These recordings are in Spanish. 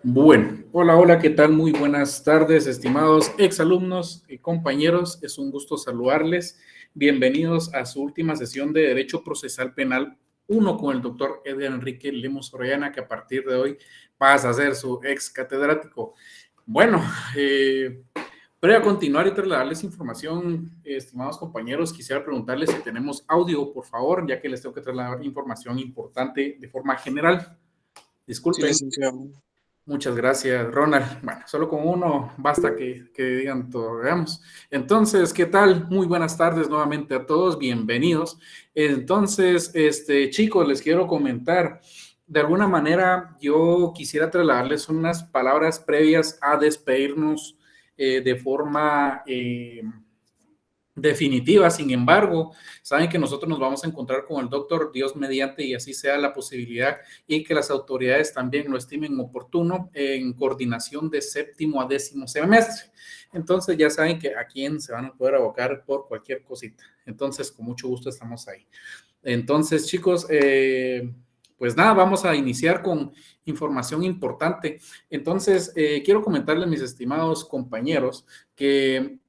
Bueno, hola, ¿qué tal? Muy buenas tardes, estimados exalumnos y compañeros. Es un gusto saludarles. Bienvenidos a su última sesión de Derecho Procesal Penal 1 con el doctor Edgar Enrique Lemos Orellana, que a partir de hoy pasa a ser su ex catedrático. Bueno, previo a continuar y trasladarles información, estimados compañeros, quisiera preguntarles si tenemos audio, por favor, ya que les tengo que trasladar información importante de forma general. Sí, Disculpen. licenciado. Muchas gracias, Ronald. Bueno, solo con uno basta que digan todo, veamos. Entonces, ¿qué tal? Muy buenas tardes nuevamente a todos, bienvenidos. Entonces, chicos, les quiero comentar, de alguna manera yo quisiera trasladarles unas palabras previas a despedirnos de forma definitiva. Sin embargo, saben que nosotros nos vamos a encontrar con el doctor, Dios mediante, y así sea la posibilidad, y que las autoridades también lo estimen oportuno, en coordinación de 7º a 10º semestre. Entonces ya saben que a quién se van a poder abocar por cualquier cosita. Entonces, con mucho gusto estamos ahí. Entonces, chicos, pues nada, vamos a iniciar con información importante. Entonces, quiero comentarles, mis estimados compañeros, que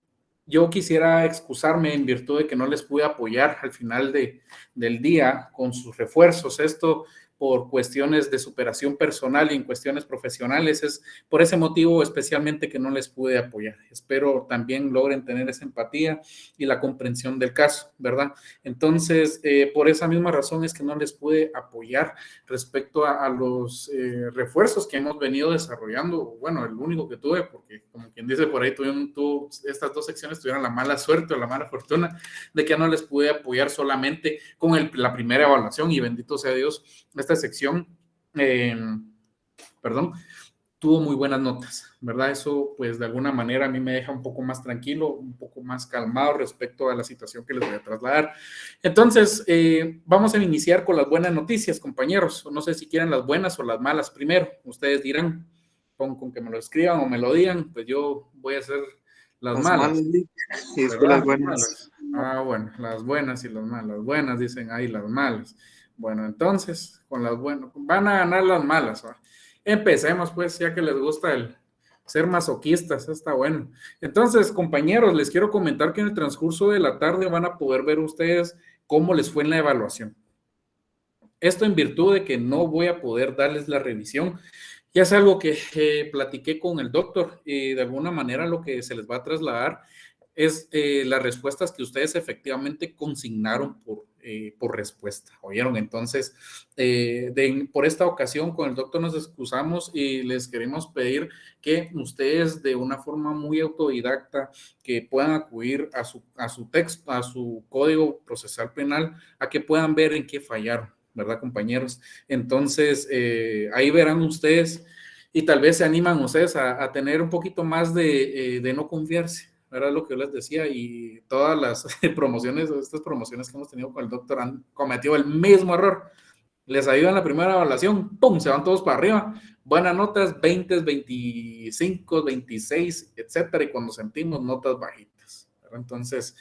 yo quisiera excusarme en virtud de que no les pude apoyar al final del día con sus refuerzos. Esto por cuestiones de superación personal y en cuestiones profesionales. Es por ese motivo especialmente que no les pude apoyar. Espero también logren tener esa empatía y la comprensión del caso, ¿verdad? Entonces, por esa misma razón es que no les pude apoyar respecto a los refuerzos que hemos venido desarrollando. Bueno, el único que tuve, porque como quien dice por ahí, estas dos secciones tuvieron la mala suerte o la mala fortuna de que no les pude apoyar solamente con la primera evaluación, y bendito sea Dios, esta sección, perdón, tuvo muy buenas notas, ¿verdad? Eso, pues, de alguna manera a mí me deja un poco más tranquilo, un poco más calmado respecto a la situación que les voy a trasladar. Entonces, vamos a iniciar con las buenas noticias, compañeros. No sé si quieren las buenas o las malas primero. Ustedes dirán, con que me lo escriban o me lo digan, pues yo voy a hacer las Las malas, malas, y después ¿verdad? las Las buenas. malas. Ah, bueno, las buenas y las malas. Las buenas dicen ahí, las malas. Bueno, entonces, con las buenas, van a ganar las malas, ¿va? Empecemos, pues, ya que les gusta el ser masoquistas, está bueno. Entonces, compañeros, les quiero comentar que en el transcurso de la tarde van a poder ver ustedes cómo les fue en la evaluación. Esto en virtud de que no voy a poder darles la revisión. Ya es algo que platiqué con el doctor, y de alguna manera lo que se les va a trasladar es las respuestas que ustedes efectivamente consignaron por respuesta, ¿oyeron? Entonces, por esta ocasión con el doctor nos excusamos y les queremos pedir que ustedes de una forma muy autodidacta, que puedan acudir a su texto, a su código procesal penal, a que puedan ver en qué fallaron, ¿verdad, compañeros? Entonces, ahí verán ustedes y tal vez se animan ustedes a tener un poquito más de no confiarse, era lo que yo les decía, y todas las promociones, estas promociones que hemos tenido con el doctor han cometido el mismo error. Les ayuda en la primera evaluación, ¡pum!, se van todos para arriba, buenas notas, 20, 25, 26, etcétera, y cuando sentimos notas bajitas, ¿verdad? Entonces,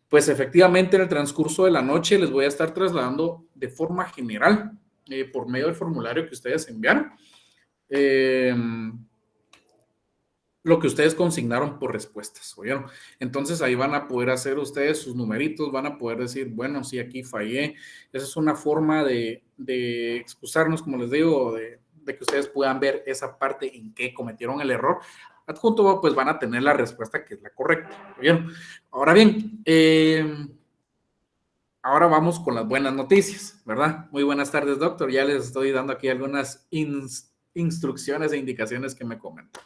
pues efectivamente en el transcurso de la noche les voy a estar trasladando de forma general, por medio del formulario que ustedes enviaron, eh, lo que ustedes consignaron por respuestas, ¿oyeron? Entonces ahí van a poder hacer ustedes sus numeritos, van a poder decir, bueno, sí, aquí fallé. Esa es una forma de excusarnos, como les digo, de que ustedes puedan ver esa parte en que cometieron el error. Adjunto, pues van a tener la respuesta que es la correcta, ¿oyeron? Ahora bien, ahora vamos con las buenas noticias, ¿verdad? Muy buenas tardes, doctor. Ya les estoy dando aquí algunas instrucciones e indicaciones que me comentan.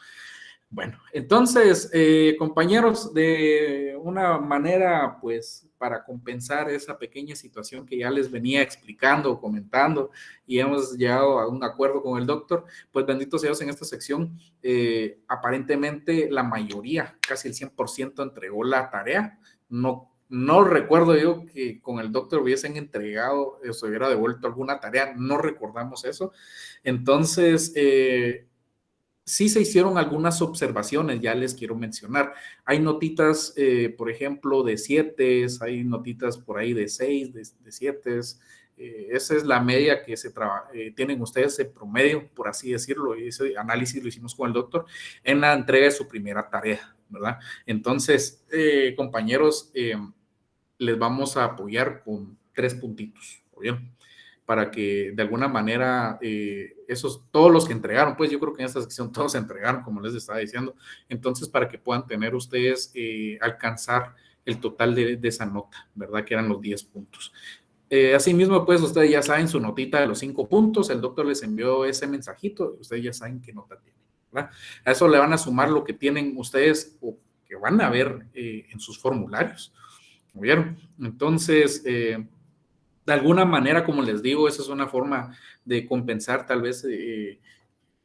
Bueno, entonces, compañeros, de una manera, pues, para compensar esa pequeña situación que ya les venía explicando, comentando, y hemos llegado a un acuerdo con el doctor, pues, bendito sea Dios, en esta sección, aparentemente la mayoría, casi el 100% entregó la tarea. No recuerdo yo que con el doctor hubiesen entregado, se hubiera devuelto alguna tarea, no recordamos eso. Entonces, sí se hicieron algunas observaciones, ya les quiero mencionar. Hay notitas, por ejemplo, de 7, hay notitas por ahí de 6, de 7, Esa es la media que tienen ustedes en promedio, por así decirlo, y ese análisis lo hicimos con el doctor en la entrega de su primera tarea, ¿verdad? Entonces, compañeros, les vamos a apoyar con 3 puntitos, ¿bien? Para que de alguna manera todos los que entregaron, pues yo creo que en esta sección todos se entregaron, como les estaba diciendo, entonces para que puedan tener ustedes, alcanzar el total de esa nota, ¿verdad? Que eran los 10 puntos. Asimismo, pues ustedes ya saben su notita de los 5 puntos, el doctor les envió ese mensajito, ustedes ya saben qué nota tienen, ¿verdad? A eso le van a sumar lo que tienen ustedes o que van a ver en sus formularios, ¿vieron? Entonces, de alguna manera, como les digo, esa es una forma de compensar tal vez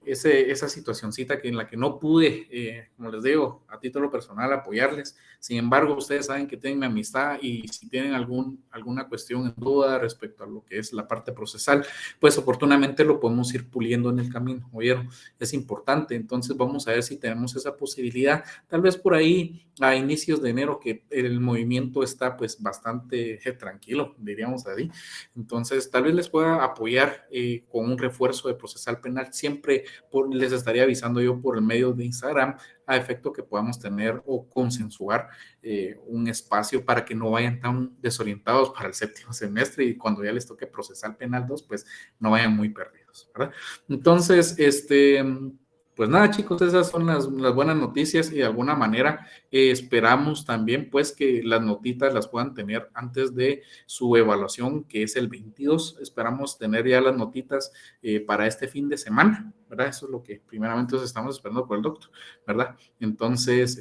esa situacioncita en la que no pude, como les digo, a título personal apoyarles. Sin embargo, ustedes saben que tienen mi amistad y si tienen alguna cuestión en duda respecto a lo que es la parte procesal, pues oportunamente lo podemos ir puliendo en el camino, ¿oyeron? Es importante, entonces vamos a ver si tenemos esa posibilidad, tal vez por ahí a inicios de enero que el movimiento está pues bastante tranquilo, diríamos así. Entonces, tal vez les pueda apoyar con un refuerzo de procesal penal, siempre les estaría avisando yo por el medio de Instagram a efecto que podamos tener o consensuar un espacio para que no vayan tan desorientados para el 7º semestre y cuando ya les toque procesal penal 2, pues no vayan muy perdidos, ¿verdad? Entonces, pues nada, chicos, esas son las buenas noticias y de alguna manera esperamos también pues que las notitas las puedan tener antes de su evaluación, que es el 22. Esperamos tener ya las notitas para este fin de semana, ¿verdad? Eso es lo que primeramente estamos esperando por el doctor, ¿verdad? Entonces,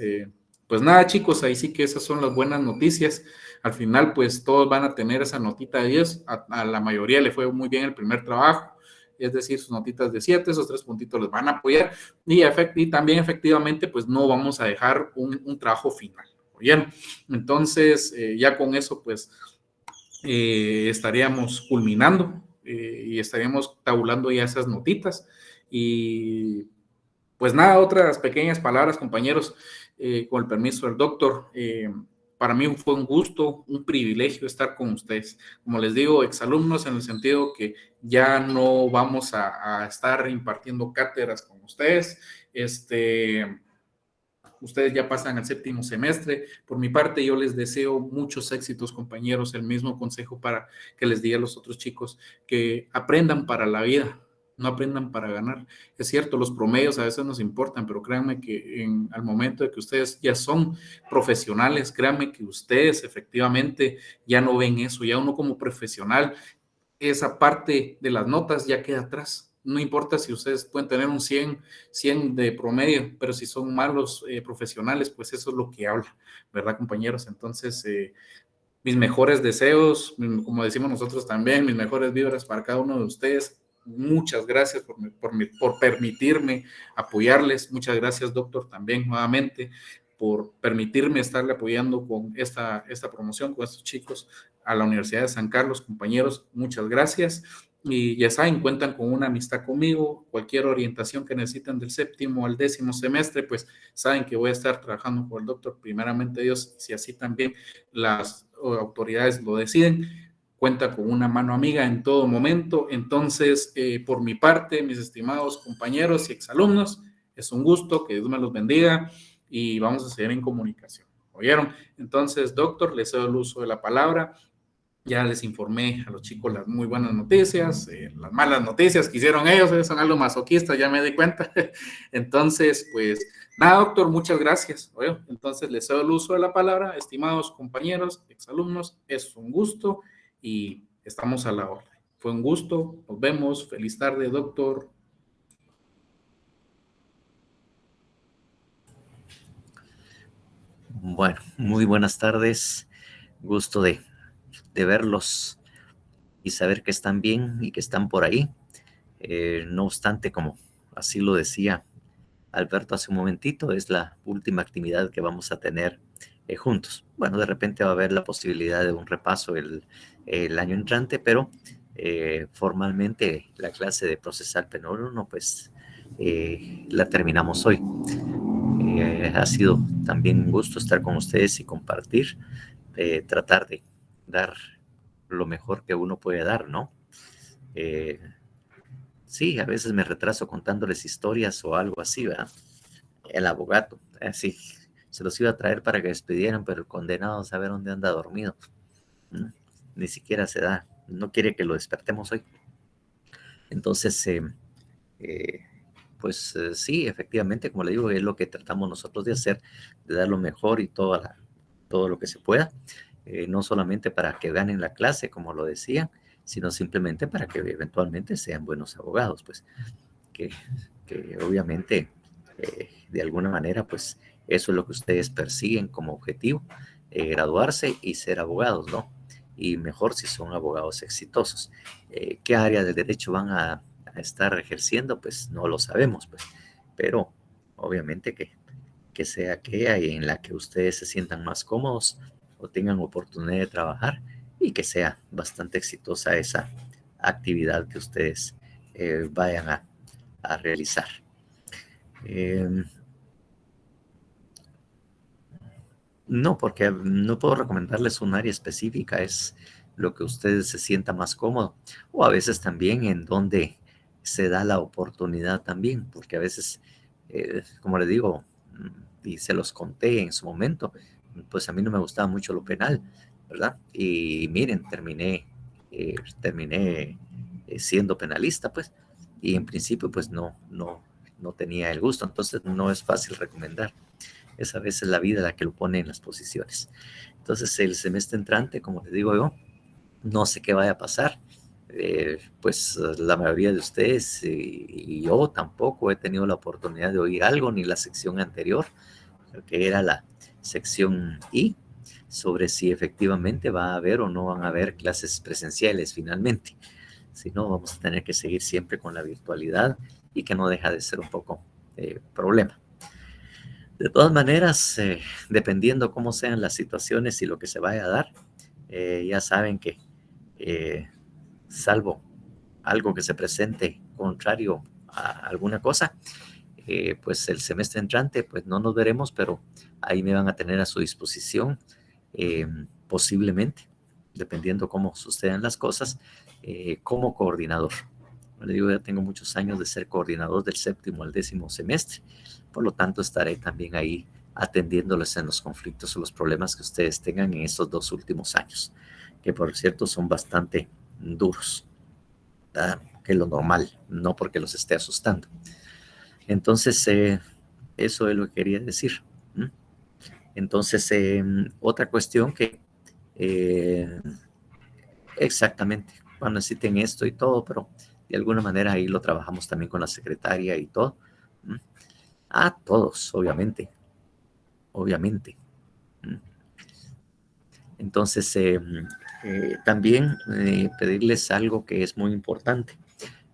pues nada, chicos, ahí sí que esas son las buenas noticias. Al final, pues todos van a tener esa notita de 10. A la mayoría le fue muy bien el primer trabajo, es decir, sus notitas de 7, esos 3 puntitos les van a apoyar y también efectivamente pues no vamos a dejar un trabajo final, ¿bien? Entonces ya con eso pues estaríamos culminando y estaríamos tabulando ya esas notitas y pues nada, otras pequeñas palabras, compañeros, con el permiso del doctor. Para mí fue un gusto, un privilegio estar con ustedes. Como les digo, exalumnos en el sentido que ya no vamos a estar impartiendo cátedras con ustedes. Ustedes ya pasan al 7º semestre. Por mi parte, yo les deseo muchos éxitos, compañeros. El mismo consejo para que les diga a los otros chicos, que aprendan para la vida, no aprendan para ganar. Es cierto, los promedios a veces nos importan, pero créanme que al momento de que ustedes ya son profesionales, créanme que ustedes efectivamente ya no ven eso. Ya uno como profesional, esa parte de las notas ya queda atrás. No importa si ustedes pueden tener un 100 de promedio, pero si son malos profesionales, pues eso es lo que habla, ¿verdad, compañeros? Entonces, mis mejores deseos, como decimos nosotros también, mis mejores vibras para cada uno de ustedes. Muchas gracias por permitirme apoyarles. Muchas gracias, doctor, también nuevamente por permitirme estarle apoyando con esta promoción, con estos chicos a la Universidad de San Carlos. Compañeros, muchas gracias. Y ya saben, cuentan con una amistad conmigo. Cualquier orientación que necesiten del 7º al 10º semestre, pues saben que voy a estar trabajando con el doctor, primeramente Dios, si así también las autoridades lo deciden. Cuenta con una mano amiga en todo momento. Entonces, por mi parte, mis estimados compañeros y exalumnos, es un gusto, que Dios me los bendiga y vamos a seguir en comunicación. ¿Oyeron? Entonces, doctor, les cedo el uso de la palabra. Ya les informé a los chicos las muy buenas noticias, las malas noticias que hicieron ellos, son algo masoquistas, ya me di cuenta. Entonces, pues nada, doctor, muchas gracias. Oye, entonces les cedo el uso de la palabra, estimados compañeros, exalumnos, es un gusto y estamos a la orden. Fue un gusto, nos vemos, feliz tarde, doctor. Bueno, muy buenas tardes, gusto de verlos y saber que están bien y que están por ahí. No obstante, como así lo decía Alberto hace un momentito, es la última actividad que vamos a tener juntos. Bueno, de repente va a haber la posibilidad de un repaso el año entrante, pero formalmente la clase de procesal penal 1, pues la terminamos hoy. Ha sido también un gusto estar con ustedes y compartir, tratar de dar lo mejor que uno puede dar, ¿no? Sí, a veces me retraso contándoles historias o algo así, ¿verdad? El abogado, así, se los iba a traer para que despidieran, pero el condenado sabe dónde anda dormido. Ni siquiera se da, no quiere que lo despertemos hoy. Entonces, sí, efectivamente, como le digo, es lo que tratamos nosotros de hacer, de dar lo mejor y todo lo que se pueda, no solamente para que ganen la clase, como lo decía, sino simplemente para que eventualmente sean buenos abogados, pues, que obviamente, de alguna manera, pues, eso es lo que ustedes persiguen como objetivo, graduarse y ser abogados, ¿no? Y mejor si son abogados exitosos. ¿Qué área del derecho van a estar ejerciendo? Pues no lo sabemos, pues, pero obviamente que sea aquella en la que ustedes se sientan más cómodos o tengan oportunidad de trabajar y que sea bastante exitosa esa actividad que ustedes vayan a realizar. No, porque no puedo recomendarles un área específica, es lo que ustedes se sientan más cómodo, o a veces también en donde se da la oportunidad también, porque a veces, como les digo, y se los conté en su momento, pues a mí no me gustaba mucho lo penal, ¿verdad? Y miren, terminé siendo penalista, pues, y en principio, pues no tenía el gusto, entonces no es fácil recomendar. Es a veces la vida la que lo pone en las posiciones. Entonces, el semestre entrante, como les digo yo, no sé qué vaya a pasar. Pues la mayoría de ustedes y yo tampoco he tenido la oportunidad de oír algo, ni la sección anterior, que era la sección I, sobre si efectivamente va a haber o no van a haber clases presenciales finalmente. Si no, vamos a tener que seguir siempre con la virtualidad y que no deja de ser un poco problema. De todas maneras, dependiendo cómo sean las situaciones y lo que se vaya a dar, ya saben que salvo algo que se presente contrario a alguna cosa, pues el semestre entrante, pues no nos veremos, pero ahí me van a tener a su disposición, posiblemente, dependiendo cómo sucedan las cosas, como coordinador. Le digo, ya tengo muchos años de ser coordinador del 7º al 10º semestre, por lo tanto estaré también ahí atendiéndoles en los conflictos o los problemas que ustedes tengan en estos 2 últimos años, que por cierto son bastante duros, ¿verdad? Que lo normal, no porque los esté asustando. Entonces, eso es lo que quería decir. Entonces, otra cuestión que exactamente, cuando necesiten esto y todo, pero de alguna manera ahí lo trabajamos también con la secretaria y todo. Todos, obviamente. Entonces, también pedirles algo que es muy importante.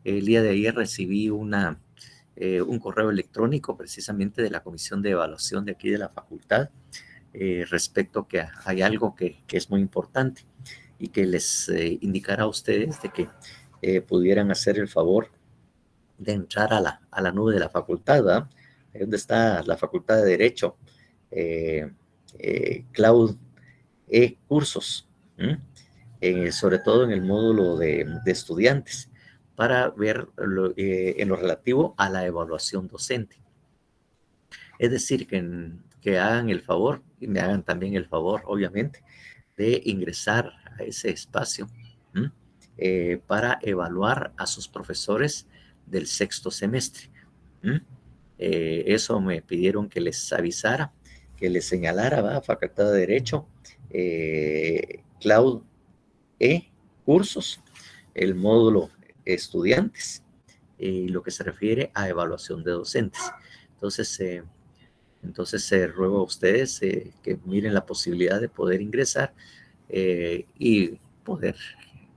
El día de ayer recibí un correo electrónico precisamente de la Comisión de Evaluación de aquí de la facultad, respecto que hay algo que es muy importante y que les indicará a ustedes de que pudieran hacer el favor de entrar a la nube de la facultad, ¿verdad? Ahí donde está la Facultad de Derecho, Cloud cursos, sobre todo en el módulo de estudiantes, para ver en lo relativo a la evaluación docente. Es decir, que hagan el favor, y me hagan también el favor, obviamente, de ingresar a ese espacio para evaluar a sus profesores del 6º semestre. Eso me pidieron que les avisara, que les señalara, ¿va? Facultad de Derecho, Cloud cursos, el módulo estudiantes y lo que se refiere a evaluación de docentes. Entonces ruego a ustedes que miren la posibilidad de poder ingresar y poder,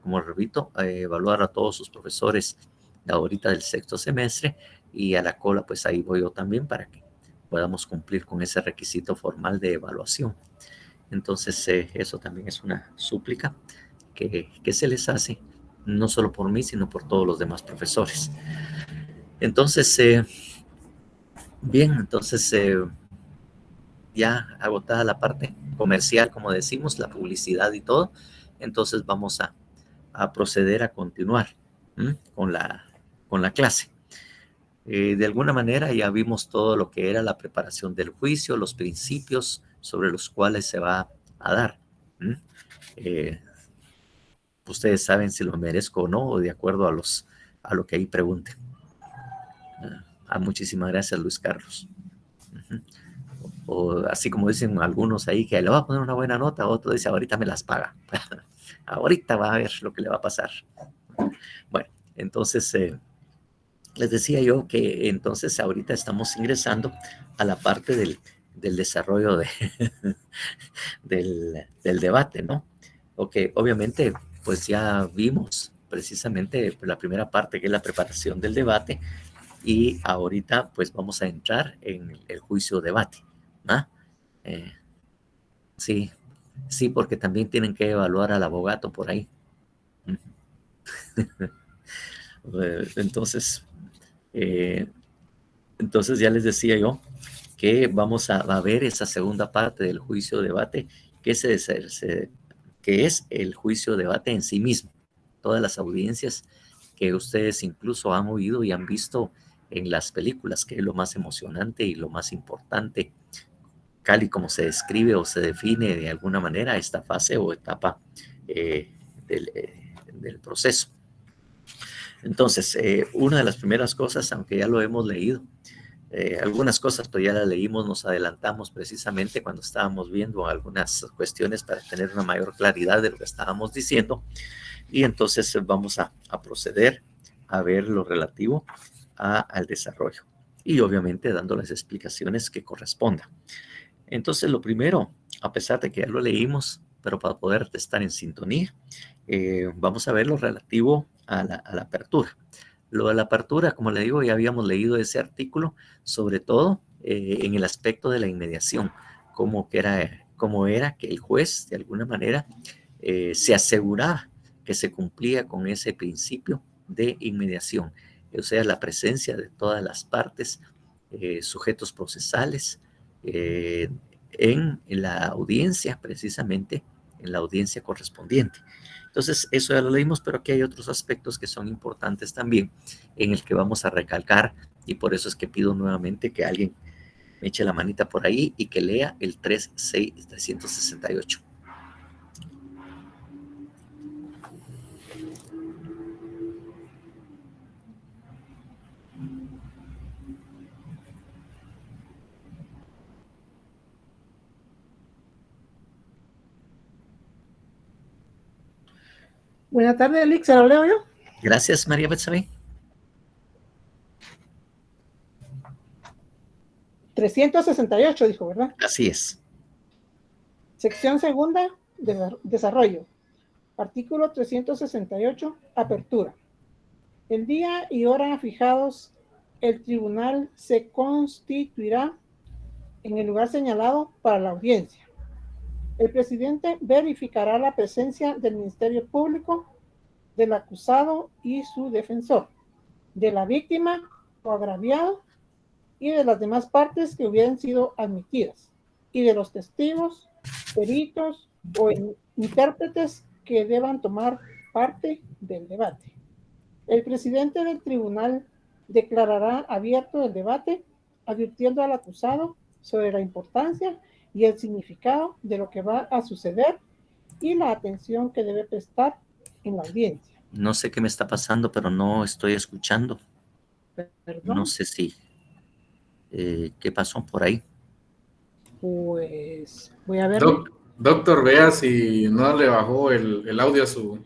como repito, evaluar a todos sus profesores de ahorita del 6º semestre, y a la cola pues ahí voy yo también para que podamos cumplir con ese requisito formal de evaluación. Entonces eso también es una súplica que se les hace, no solo por mí, sino por todos los demás profesores. Entonces, bien, entonces ya agotada la parte comercial, como decimos, la publicidad y todo, entonces vamos a proceder a continuar con la clase. De alguna manera ya vimos todo lo que era la preparación del juicio, los principios sobre los cuales se va a dar. Ustedes saben si lo merezco o no, o de acuerdo a lo que ahí pregunten. Muchísimas gracias, Luis Carlos. O así como dicen algunos ahí que le va a poner una buena nota, otro dice ahorita me las paga. Ahorita va a ver lo que le va a pasar. Bueno, entonces les decía yo que entonces ahorita estamos ingresando a la parte del desarrollo del debate, ¿no? Ok, obviamente pues ya vimos precisamente la primera parte, que es la preparación del debate, y ahorita pues vamos a entrar en el juicio debate, ¿no? Sí, sí, porque también tienen que evaluar al abogado por ahí. Entonces ya les decía yo que vamos a ver esa segunda parte del juicio debate, que es el juicio debate en sí mismo. Todas las audiencias que ustedes incluso han oído y han visto en las películas, que es lo más emocionante y lo más importante, tal y como se describe o se define de alguna manera esta fase o etapa del proceso. Entonces, una de las primeras cosas, aunque ya lo hemos leído, algunas cosas pues ya las leímos, nos adelantamos precisamente cuando estábamos viendo algunas cuestiones para tener una mayor claridad de lo que estábamos diciendo, y entonces vamos a proceder a ver lo relativo al desarrollo y obviamente dando las explicaciones que correspondan. Entonces lo primero, a pesar de que ya lo leímos, pero para poder estar en sintonía, vamos a ver lo relativo a la apertura. Lo de la apertura, como le digo, ya habíamos leído ese artículo, sobre todo en el aspecto de la inmediación, cómo era que el juez, de alguna manera, se aseguraba que se cumplía con ese principio de inmediación, o sea, la presencia de todas las partes, sujetos procesales, en la audiencia, precisamente, en la audiencia correspondiente. Entonces, eso ya lo leímos, pero aquí hay otros aspectos que son importantes también, en el que vamos a recalcar, y por eso es que pido nuevamente que alguien me eche la manita por ahí y que lea el 368. Buenas tardes, Elix, ¿se lo leo yo? Gracias, María Betsabe. 368, dijo, ¿verdad? Así es. Sección segunda, desarrollo. Artículo 368, apertura. El día y hora fijados, el tribunal se constituirá en el lugar señalado para la audiencia. El presidente verificará la presencia del Ministerio Público, del acusado y su defensor, de la víctima o agraviado y de las demás partes que hubieran sido admitidas, y de los testigos, peritos o intérpretes que deban tomar parte del debate. El presidente del tribunal declarará abierto el debate, advirtiendo al acusado sobre la importancia y el significado de lo que va a suceder y la atención que debe prestar en la audiencia. No sé qué me está pasando, pero no estoy escuchando. ¿Perdón? No sé si... ¿qué pasó por ahí? Pues voy a ver. Doctor, vea si no le bajó el audio a su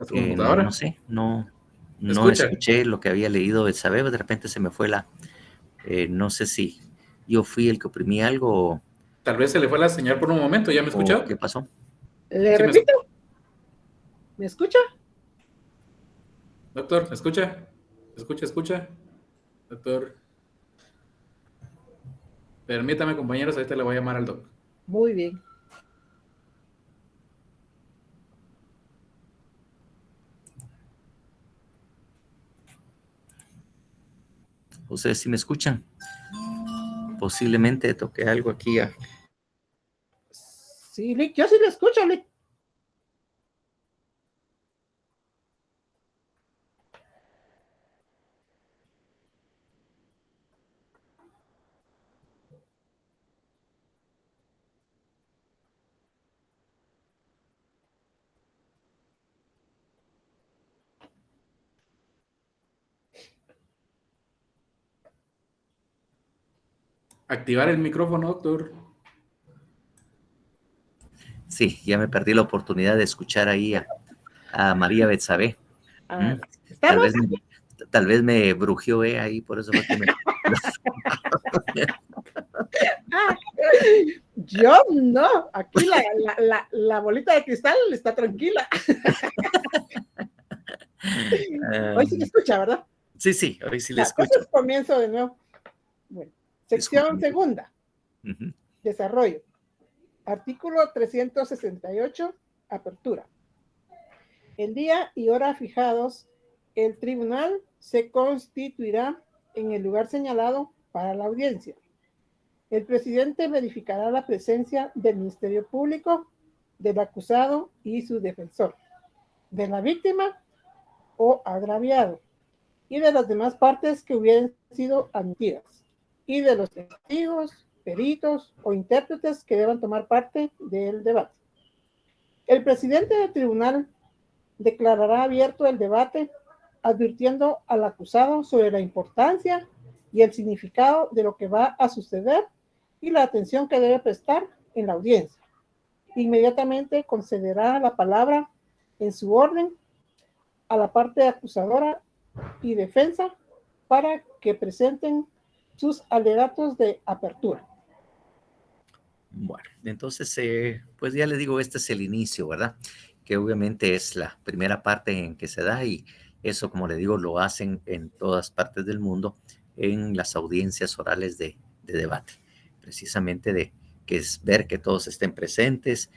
computadora. No sé, no ¿Escucha? escuché lo que había leído Betsabe, de repente se me fue no sé si yo fui el que oprimí algo o... Tal vez se le fue la señal por un momento, ¿ya me escuchó? ¿Qué pasó? ¿Le repito? ¿Me escucha? Doctor, ¿me escucha? ¿Escucha? Doctor. Permítame, compañeros, ahorita le voy a llamar al doctor. Muy bien. ¿Ustedes sí me escuchan? Posiblemente toqué algo aquí. Sí, Lick, yo sí le escucho, Lick. activar el micrófono, doctor. Sí, ya me perdí la oportunidad de escuchar ahí a María Betsabé. Ah, Tal ¿estamos? tal vez me brujió ahí, por eso fue que me... Yo no, aquí la bolita de cristal está tranquila. Hoy sí me escucha, ¿verdad? Sí, hoy sí le Ya, escucho. entonces comienzo de nuevo. Bueno, sección Disculpe. segunda, desarrollo. Artículo 368, apertura. El día y hora fijados, el tribunal se constituirá en el lugar señalado para la audiencia. El presidente verificará la presencia del Ministerio Público, del acusado y su defensor, de la víctima o agraviado, y de las demás partes que hubieran sido admitidas, y de los testigos, peritos o intérpretes que deban tomar parte del debate. El presidente del tribunal declarará abierto el debate, advirtiendo al acusado sobre la importancia y el significado de lo que va a suceder y la atención que debe prestar en la audiencia. Inmediatamente concederá la palabra en su orden a la parte acusadora y defensa para que presenten sus alegatos de apertura. Bueno, entonces, pues ya le digo, este es el inicio, ¿verdad? Que obviamente es la primera parte en que se da y eso, como le digo, lo hacen en todas partes del mundo en las audiencias orales de debate, precisamente de que es ver que todos estén presentes,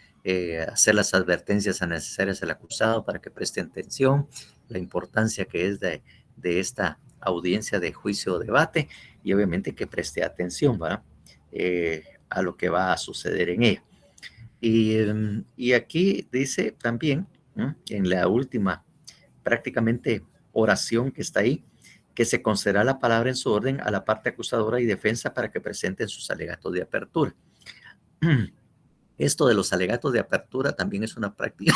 hacer las advertencias necesarias al acusado para que preste atención, la importancia que es de esta audiencia de juicio o debate y obviamente que preste atención, ¿verdad? A lo que va a suceder en ella. Y aquí dice también, ¿no?, en la última prácticamente oración que está ahí, que se concederá la palabra en su orden a la parte acusadora y defensa para que presenten sus alegatos de apertura. Esto de los alegatos de apertura también es una práctica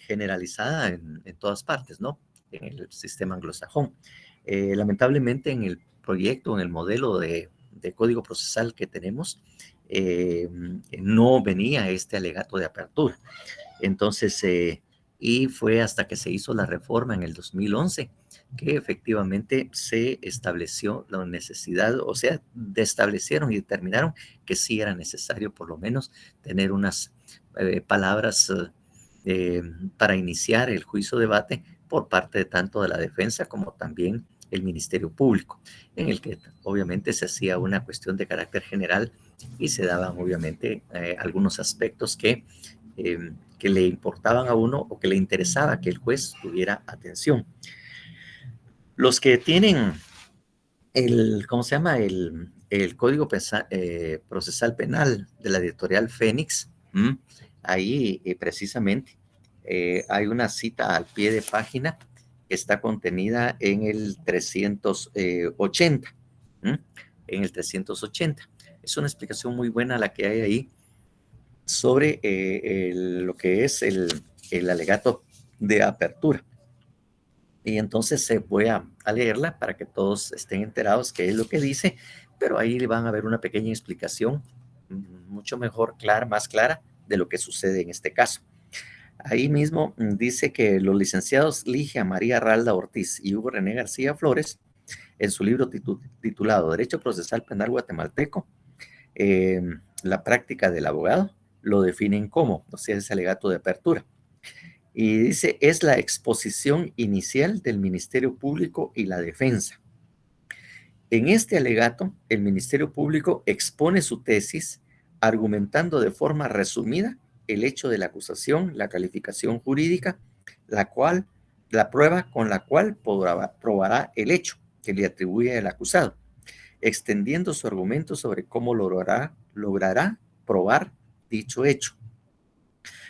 generalizada en todas partes, ¿no? En el sistema anglosajón. Lamentablemente en el proyecto, en el modelo de código procesal que tenemos, no venía este alegato de apertura. Entonces, y fue hasta que se hizo la reforma en el 2011 que efectivamente se estableció la necesidad, o sea, establecieron y determinaron que sí era necesario por lo menos tener unas palabras para iniciar el juicio debate por parte de tanto de la defensa como también el Ministerio Público, en el que obviamente se hacía una cuestión de carácter general y se daban obviamente algunos aspectos que le importaban a uno o que le interesaba que el juez tuviera atención. Los que tienen ¿cómo se llama? El Código Procesal Penal de la editorial Fénix, ahí precisamente hay una cita al pie de página que está contenida en el 380. En el 380. Es una explicación muy buena la que hay ahí sobre lo que es el alegato de apertura. Y entonces voy a leerla para que todos estén enterados qué es lo que dice, pero ahí van a ver una pequeña explicación mucho mejor, más clara de lo que sucede en este caso. Ahí mismo dice que los licenciados Ligia María Ralda Ortiz y Hugo René García Flores, en su libro titulado Derecho Procesal Penal Guatemalteco, la práctica del abogado, lo definen como, o sea, ese alegato de apertura. Y dice, es la exposición inicial del Ministerio Público y la defensa. En este alegato, el Ministerio Público expone su tesis argumentando de forma resumida el hecho de la acusación, la calificación jurídica, la prueba con la cual probará el hecho que le atribuye al acusado, extendiendo su argumento sobre cómo logrará probar dicho hecho,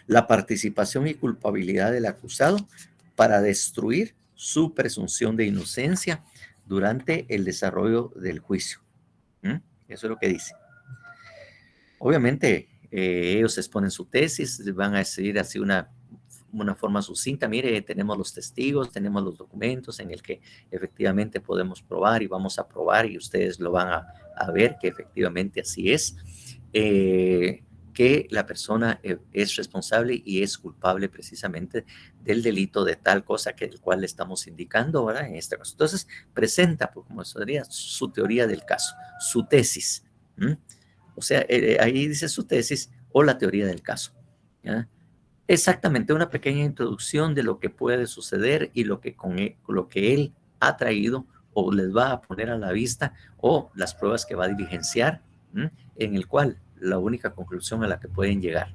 la participación y culpabilidad del acusado para destruir su presunción de inocencia durante el desarrollo del juicio. Eso es lo que dice. Obviamente, ellos exponen su tesis, van a decir así una forma sucinta, mire, tenemos los testigos, tenemos los documentos en el que efectivamente podemos probar y vamos a probar y ustedes lo van a a ver que efectivamente así es, que la persona es responsable y es culpable precisamente del delito de tal cosa que el cual le estamos indicando, ¿verdad? En este caso. Entonces, presenta, pues, como sería su teoría del caso, su tesis. O sea, ahí dice su tesis o la teoría del caso. ¿Ya? Exactamente, una pequeña introducción de lo que puede suceder y lo que lo que él ha traído o les va a poner a la vista o las pruebas que va a diligenciar, en el cual la única conclusión a la que pueden llegar.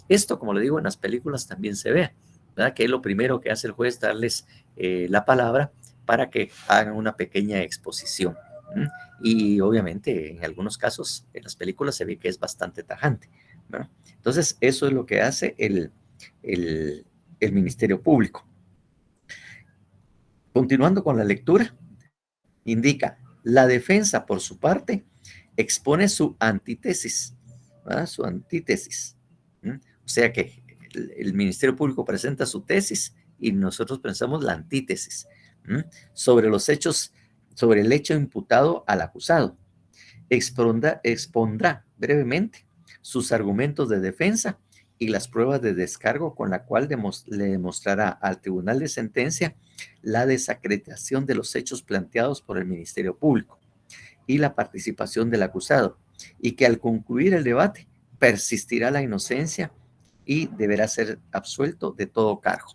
Esto, como le digo, en las películas también se ve, ¿verdad? Que es lo primero que hace el juez, darles la palabra para que hagan una pequeña exposición. Y obviamente en algunos casos en las películas se ve que es bastante tajante, ¿verdad? Entonces eso es lo que hace el Ministerio Público. Continuando con la lectura, indica, la defensa por su parte expone su antítesis, ¿verdad? Su antítesis. O sea que el Ministerio Público presenta su tesis y nosotros pensamos la antítesis sobre los hechos, sobre el hecho imputado al acusado. Expondrá brevemente sus argumentos de defensa y las pruebas de descargo con la cual le demostrará al tribunal de sentencia la desacreditación de los hechos planteados por el Ministerio Público y la participación del acusado, y que al concluir el debate persistirá la inocencia y deberá ser absuelto de todo cargo.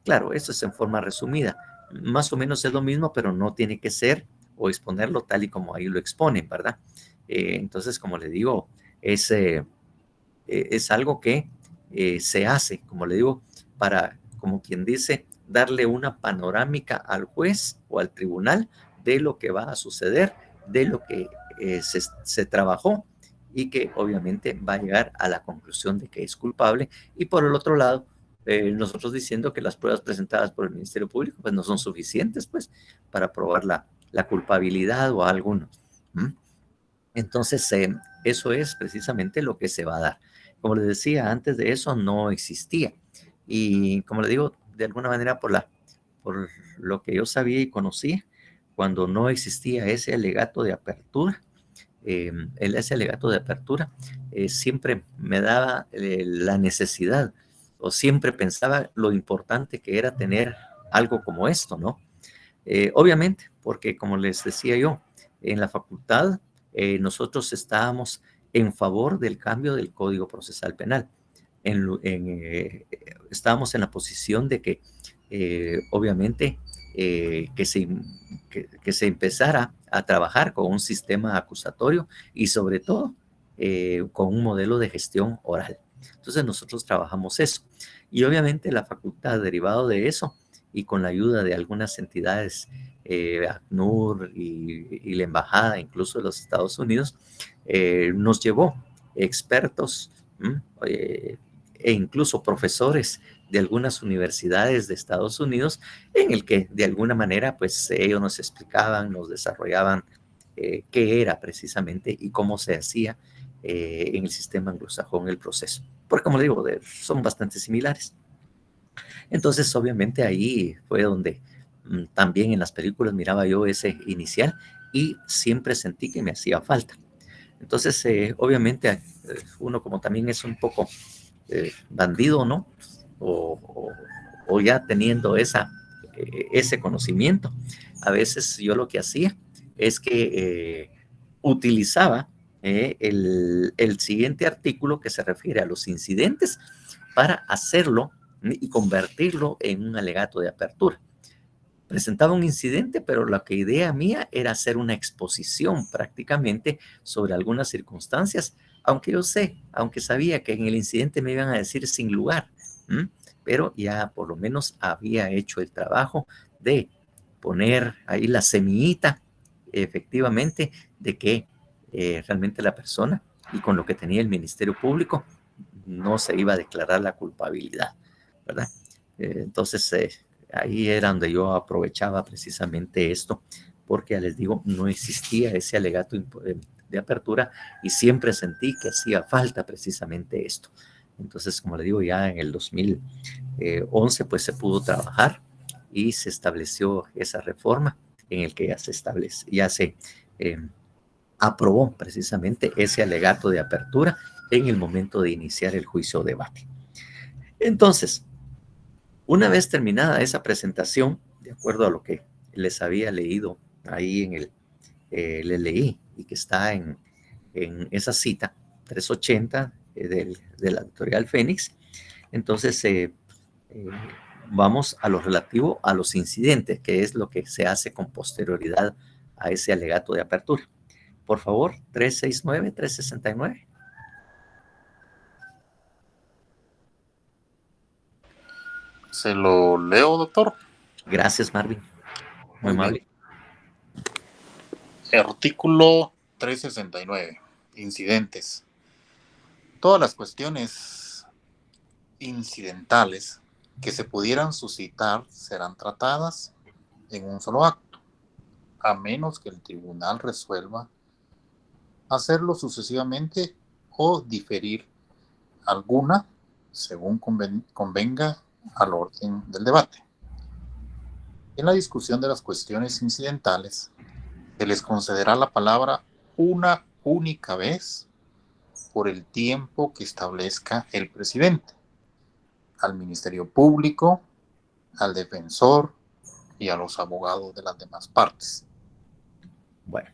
Claro, esto es en forma resumida. Más o menos es lo mismo, pero no tiene que ser o exponerlo tal y como ahí lo exponen, ¿verdad? Entonces, como le digo, es algo que se hace, como le digo, para, como quien dice, darle una panorámica al juez o al tribunal de lo que va a suceder, de lo que se trabajó y que obviamente va a llegar a la conclusión de que es culpable. Y por el otro lado, nosotros diciendo que las pruebas presentadas por el Ministerio Público pues no son suficientes pues para probar la culpabilidad o alguno. Entonces, eso es precisamente lo que se va a dar. Como les decía, antes de eso no existía. Y como le digo, de alguna manera por lo que yo sabía y conocía, cuando no existía ese alegato de apertura, ese alegato de apertura siempre me daba la necesidad o siempre pensaba lo importante que era tener algo como esto, ¿no? Obviamente, porque como les decía yo, en la facultad nosotros estábamos en favor del cambio del Código Procesal Penal. Estábamos en la posición de que, obviamente, que se empezara a trabajar con un sistema acusatorio y sobre todo con un modelo de gestión oral. Entonces nosotros trabajamos eso. Y obviamente la facultad, derivado de eso, y con la ayuda de algunas entidades, ACNUR y la embajada incluso de los Estados Unidos, nos llevó expertos e incluso profesores de algunas universidades de Estados Unidos, en el que de alguna manera pues ellos nos explicaban, nos desarrollaban qué era precisamente y cómo se hacía en el sistema anglosajón el proceso. Porque como le digo, son bastante similares. Entonces, obviamente ahí fue donde también en las películas miraba yo ese inicial y siempre sentí que me hacía falta. Entonces, obviamente, uno como también es un poco bandido, ¿no? O ya teniendo ese conocimiento, a veces yo lo que hacía es que utilizaba el siguiente artículo que se refiere a los incidentes para hacerlo y convertirlo en un alegato de apertura. Presentaba un incidente, pero la idea mía era hacer una exposición prácticamente sobre algunas circunstancias, aunque sabía que en el incidente me iban a decir sin lugar, pero ya por lo menos había hecho el trabajo de poner ahí la semillita, efectivamente, de que realmente la persona y con lo que tenía el Ministerio Público no se iba a declarar la culpabilidad, ¿verdad? Entonces, ahí era donde yo aprovechaba precisamente esto, porque ya les digo, no existía ese alegato de apertura y siempre sentí que hacía falta precisamente esto. Entonces, como le digo, ya en el 2011 pues se pudo trabajar y se estableció esa reforma en el que ya se aprobó precisamente ese alegato de apertura en el momento de iniciar el juicio o debate. Entonces, una vez terminada esa presentación, de acuerdo a lo que les había leído ahí en les leí y que está en esa cita 380 de la editorial Fénix, entonces vamos a lo relativo a los incidentes, que es lo que se hace con posterioridad a ese alegato de apertura. Por favor, 369, 369. Se lo leo, doctor. Gracias, Marvin. Muy amable. Artículo 369. Incidentes. Todas las cuestiones incidentales que se pudieran suscitar serán tratadas en un solo acto, a menos que el tribunal resuelva hacerlo sucesivamente o diferir alguna según convenga al orden del debate. En la discusión de las cuestiones incidentales, se les concederá la palabra una única vez por el tiempo que establezca el presidente, al Ministerio Público, al defensor y a los abogados de las demás partes. Bueno,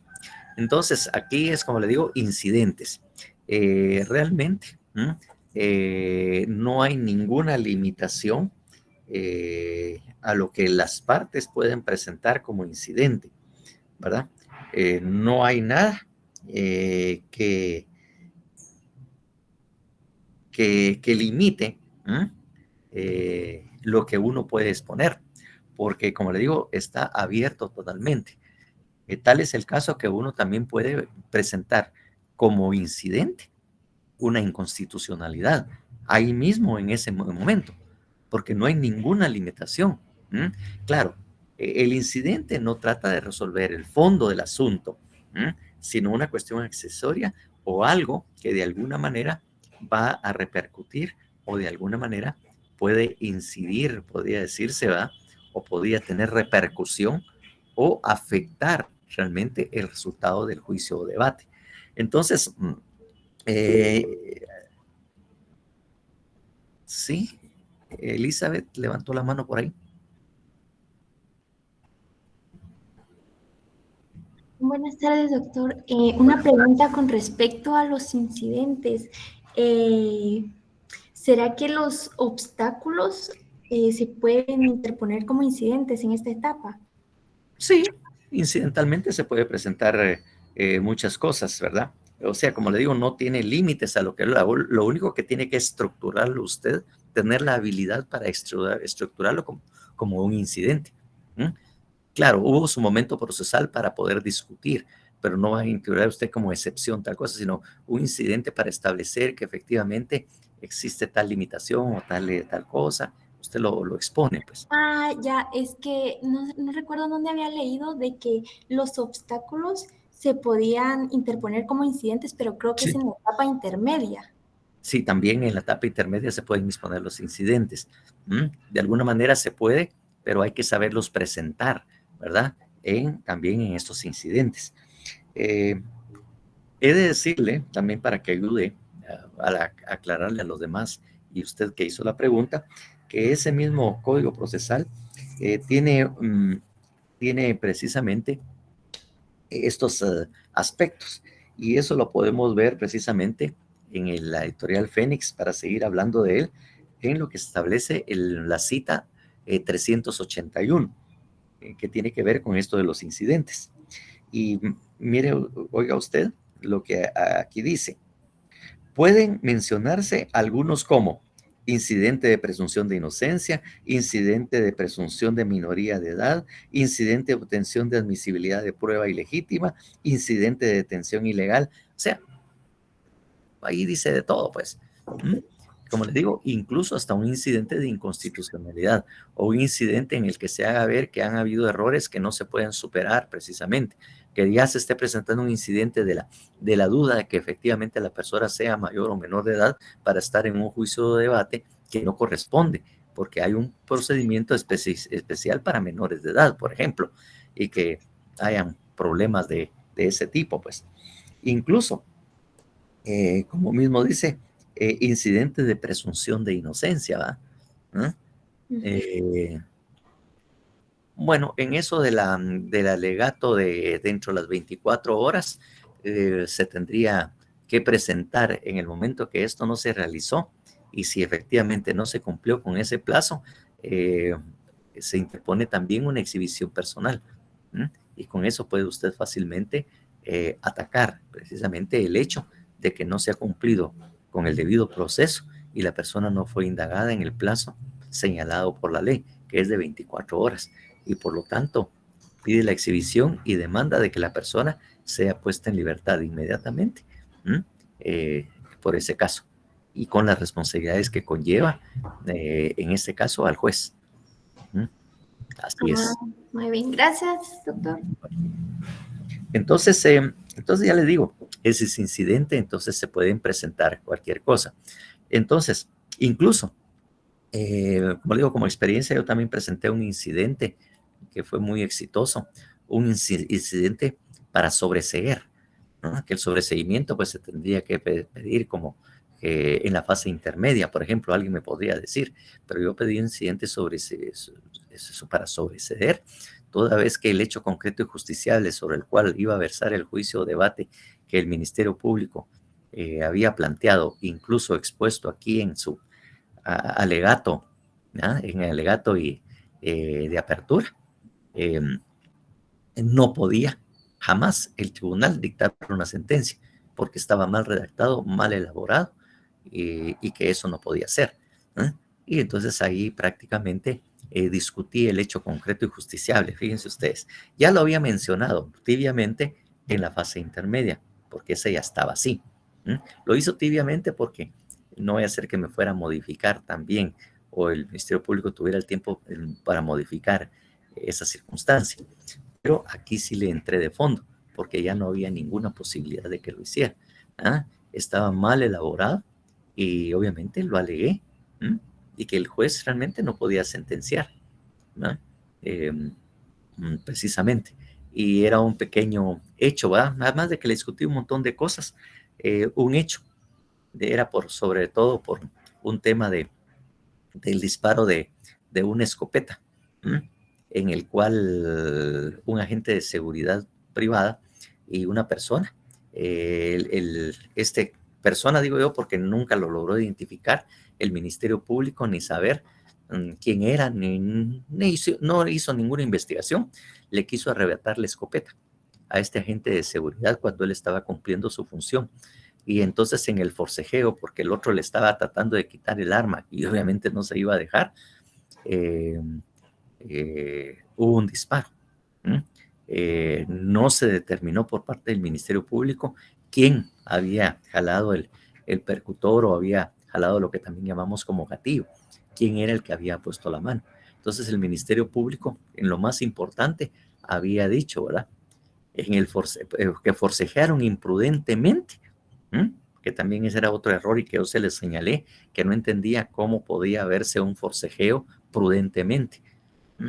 entonces aquí es, como le digo, incidentes. Realmente no hay ninguna limitación a lo que las partes pueden presentar como incidente, ¿verdad? No hay nada que limite lo que uno puede exponer, porque, como le digo, está abierto totalmente. Tal es el caso que uno también puede presentar como incidente una inconstitucionalidad ahí mismo en ese momento, porque no hay ninguna limitación. Claro, el incidente no trata de resolver el fondo del asunto, sino una cuestión accesoria o algo que de alguna manera va a repercutir o de alguna manera puede incidir, podría decirse, ¿verdad? O podría tener repercusión o afectar realmente el resultado del juicio o debate. Entonces, sí, Elizabeth levantó la mano por ahí. Buenas tardes, doctor. Una pregunta con respecto a los incidentes. ¿Será que los obstáculos se pueden interponer como incidentes en esta etapa? Sí, incidentalmente se puede presentar muchas cosas, ¿verdad? O sea, como le digo, no tiene límites a lo que lo único que tiene que estructurarlo usted, tener la habilidad para estructurarlo como un incidente. Claro, hubo su momento procesal para poder discutir, pero no va a incluir usted como excepción tal cosa, sino un incidente para establecer que efectivamente existe tal limitación o tal cosa. Usted lo expone, pues. Ya, es que no recuerdo dónde había leído de que los obstáculos se podían interponer como incidentes, pero creo que Sí. es en la etapa intermedia. Sí, también en la etapa intermedia se pueden disponer los incidentes. De alguna manera se puede, pero hay que saberlos presentar, ¿verdad? También en estos incidentes. He de decirle, también para que ayude a aclararle a los demás y usted que hizo la pregunta, que ese mismo código procesal tiene precisamente estos aspectos, y eso lo podemos ver precisamente en la editorial Fénix, para seguir hablando de él, en lo que establece la cita 381, que tiene que ver con esto de los incidentes. Y mire, oiga usted lo que aquí dice. Pueden mencionarse algunos como incidente de presunción de inocencia, incidente de presunción de minoría de edad, incidente de obtención de admisibilidad de prueba ilegítima, incidente de detención ilegal. O sea, ahí dice de todo, pues. Como les digo, incluso hasta un incidente de inconstitucionalidad o un incidente en el que se haga ver que han habido errores que no se pueden superar precisamente, que ya se esté presentando un incidente de la duda de que efectivamente la persona sea mayor o menor de edad para estar en un juicio de debate que no corresponde, porque hay un procedimiento especial para menores de edad, por ejemplo, y que hayan problemas de de ese tipo, pues. Incluso, como mismo dice, incidentes de presunción de inocencia, ¿va? ¿Ah? Bueno, en eso del alegato de dentro de las 24 horas, se tendría que presentar en el momento que esto no se realizó, y si efectivamente no se cumplió con ese plazo, se interpone también una exhibición personal. Y con eso puede usted fácilmente atacar precisamente el hecho de que no se ha cumplido con el debido proceso y la persona no fue indagada en el plazo señalado por la ley, que es de 24 horas. Y por lo tanto pide la exhibición y demanda de que la persona sea puesta en libertad inmediatamente por ese caso, y con las responsabilidades que conlleva en este caso al juez. Así es. Muy bien, gracias, doctor. Entonces ya les digo, ese incidente, entonces se pueden presentar cualquier cosa. Entonces, incluso, como digo, como experiencia, yo también presenté un incidente que fue muy exitoso, un incidente para sobreseer, ¿no? Que el sobreseimiento pues se tendría que pedir como en la fase intermedia, por ejemplo, alguien me podría decir, pero yo pedí un incidente para sobreseer, toda vez que el hecho concreto y justiciable sobre el cual iba a versar el juicio o debate que el Ministerio Público había planteado, incluso expuesto aquí en su alegato, ¿no? En el alegato de apertura, no podía jamás el tribunal dictar una sentencia, porque estaba mal redactado, mal elaborado, y que eso no podía ser. Y entonces ahí prácticamente discutí el hecho concreto y justiciable. Fíjense ustedes, ya lo había mencionado tibiamente en la fase intermedia, porque ese ya estaba así. Lo hizo tibiamente porque no voy a hacer que me fuera a modificar también, o el Ministerio Público tuviera el tiempo para modificar esa circunstancia. Pero aquí sí le entré de fondo, porque ya no había ninguna posibilidad de que lo hiciera. Estaba mal elaborado y obviamente lo alegué, y que el juez realmente no podía sentenciar, precisamente. Y era un pequeño hecho, ¿verdad? Además de que le discutí un montón de cosas, un hecho. Era sobre todo por un tema del disparo de una escopeta, en el cual un agente de seguridad privada y una persona, persona digo yo porque nunca lo logró identificar el Ministerio Público, ni saber quién era, no hizo ninguna investigación, le quiso arrebatar la escopeta a este agente de seguridad cuando él estaba cumpliendo su función. Y entonces en el forcejeo, porque el otro le estaba tratando de quitar el arma y obviamente no se iba a dejar, hubo un disparo. No se determinó por parte del Ministerio Público quién había jalado el percutor o había jalado lo que también llamamos como gatillo, quién era el que había puesto la mano. Entonces el Ministerio Público, en lo más importante, había dicho, ¿verdad? Que forcejearon imprudentemente, que también ese era otro error y que yo se les señalé, que no entendía cómo podía verse un forcejeo prudentemente,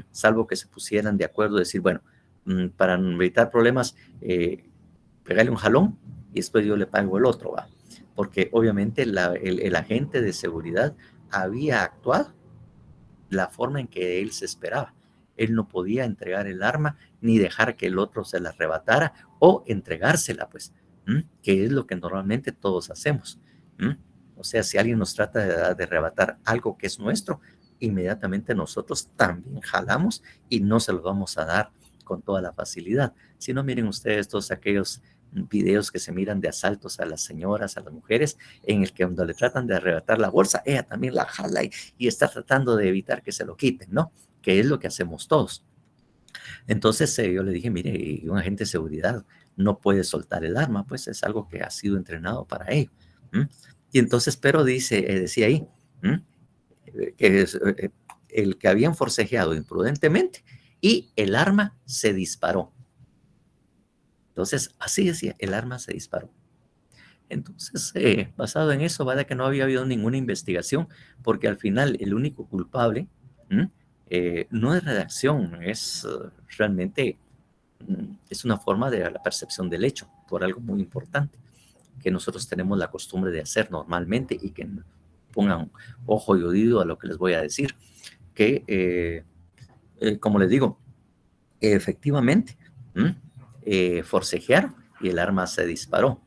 salvo que se pusieran de acuerdo, decir, bueno, para evitar problemas, pegarle un jalón y después yo le pago el otro, ¿va? Porque obviamente el agente de seguridad había actuado la forma en que él se esperaba. Él no podía entregar el arma ni dejar que el otro se la arrebatara o entregársela, pues, que es lo que normalmente todos hacemos. O sea, si alguien nos trata de arrebatar algo que es nuestro, inmediatamente nosotros también jalamos y no se lo vamos a dar con toda la facilidad. Si no, miren ustedes todos aquellos videos que se miran de asaltos a las señoras, a las mujeres, en el que cuando le tratan de arrebatar la bolsa, ella también la jala y está tratando de evitar que se lo quiten, ¿no? Que es lo que hacemos todos. Entonces yo le dije, mire, un agente de seguridad no puede soltar el arma, pues es algo que ha sido entrenado para ello. Y entonces, pero decía ahí, que el que habían forcejeado imprudentemente y el arma se disparó. Entonces, así decía, el arma se disparó. Entonces, basado en eso, ¿verdad? Que no había habido ninguna investigación, porque al final el único culpable no es redacción, es realmente es una forma de la percepción del hecho, por algo muy importante, que nosotros tenemos la costumbre de hacer normalmente, y que pongan ojo y oído a lo que les voy a decir, que, como les digo, efectivamente, forcejearon y el arma se disparó.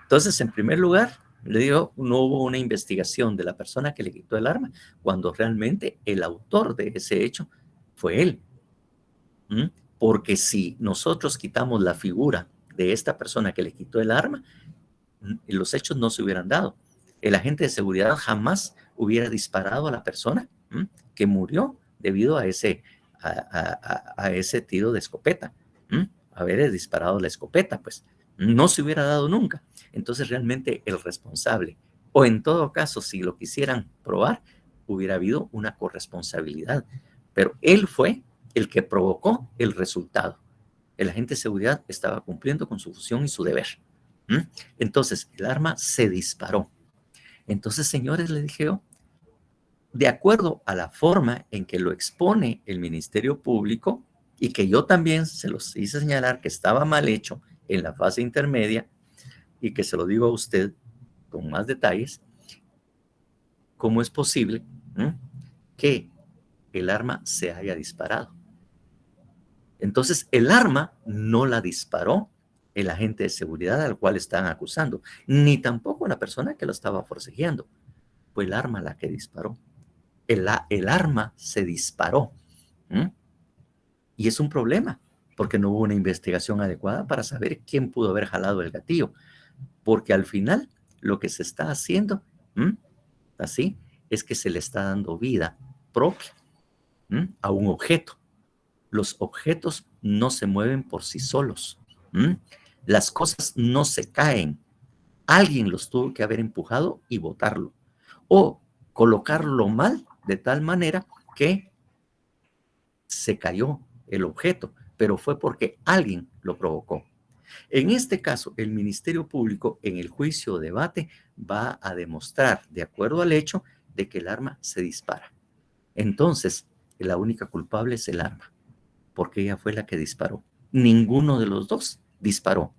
Entonces, en primer lugar, le digo, no hubo una investigación de la persona que le quitó el arma, cuando realmente el autor de ese hecho fue él. Porque si nosotros quitamos la figura de esta persona que le quitó el arma, los hechos no se hubieran dado. El agente de seguridad jamás hubiera disparado a la persona que murió debido a ese tiro de escopeta. Haber disparado la escopeta, pues no se hubiera dado nunca. Entonces realmente el responsable, o en todo caso, si lo quisieran probar, hubiera habido una corresponsabilidad. Pero él fue el que provocó el resultado. El agente de seguridad estaba cumpliendo con su función y su deber. Entonces el arma se disparó. Entonces, señores, le dije yo, de acuerdo a la forma en que lo expone el Ministerio Público, y que yo también se los hice señalar que estaba mal hecho en la fase intermedia, y que se lo digo a usted con más detalles, ¿cómo es posible que el arma se haya disparado? Entonces, el arma no la disparó el agente de seguridad al cual están acusando, ni tampoco la persona que lo estaba forcejeando. Fue el arma la que disparó. El arma se disparó. Y es un problema, porque no hubo una investigación adecuada para saber quién pudo haber jalado el gatillo. Porque al final, lo que se está haciendo, así, es que se le está dando vida propia a un objeto. Los objetos no se mueven por sí solos. Las cosas no se caen. Alguien los tuvo que haber empujado y botarlo. O colocarlo mal, de tal manera que se cayó el objeto, pero fue porque alguien lo provocó. En este caso, el Ministerio Público, en el juicio o debate, va a demostrar, de acuerdo al hecho, de que el arma se dispara. Entonces, la única culpable es el arma, porque ella fue la que disparó. Ninguno de los dos disparó.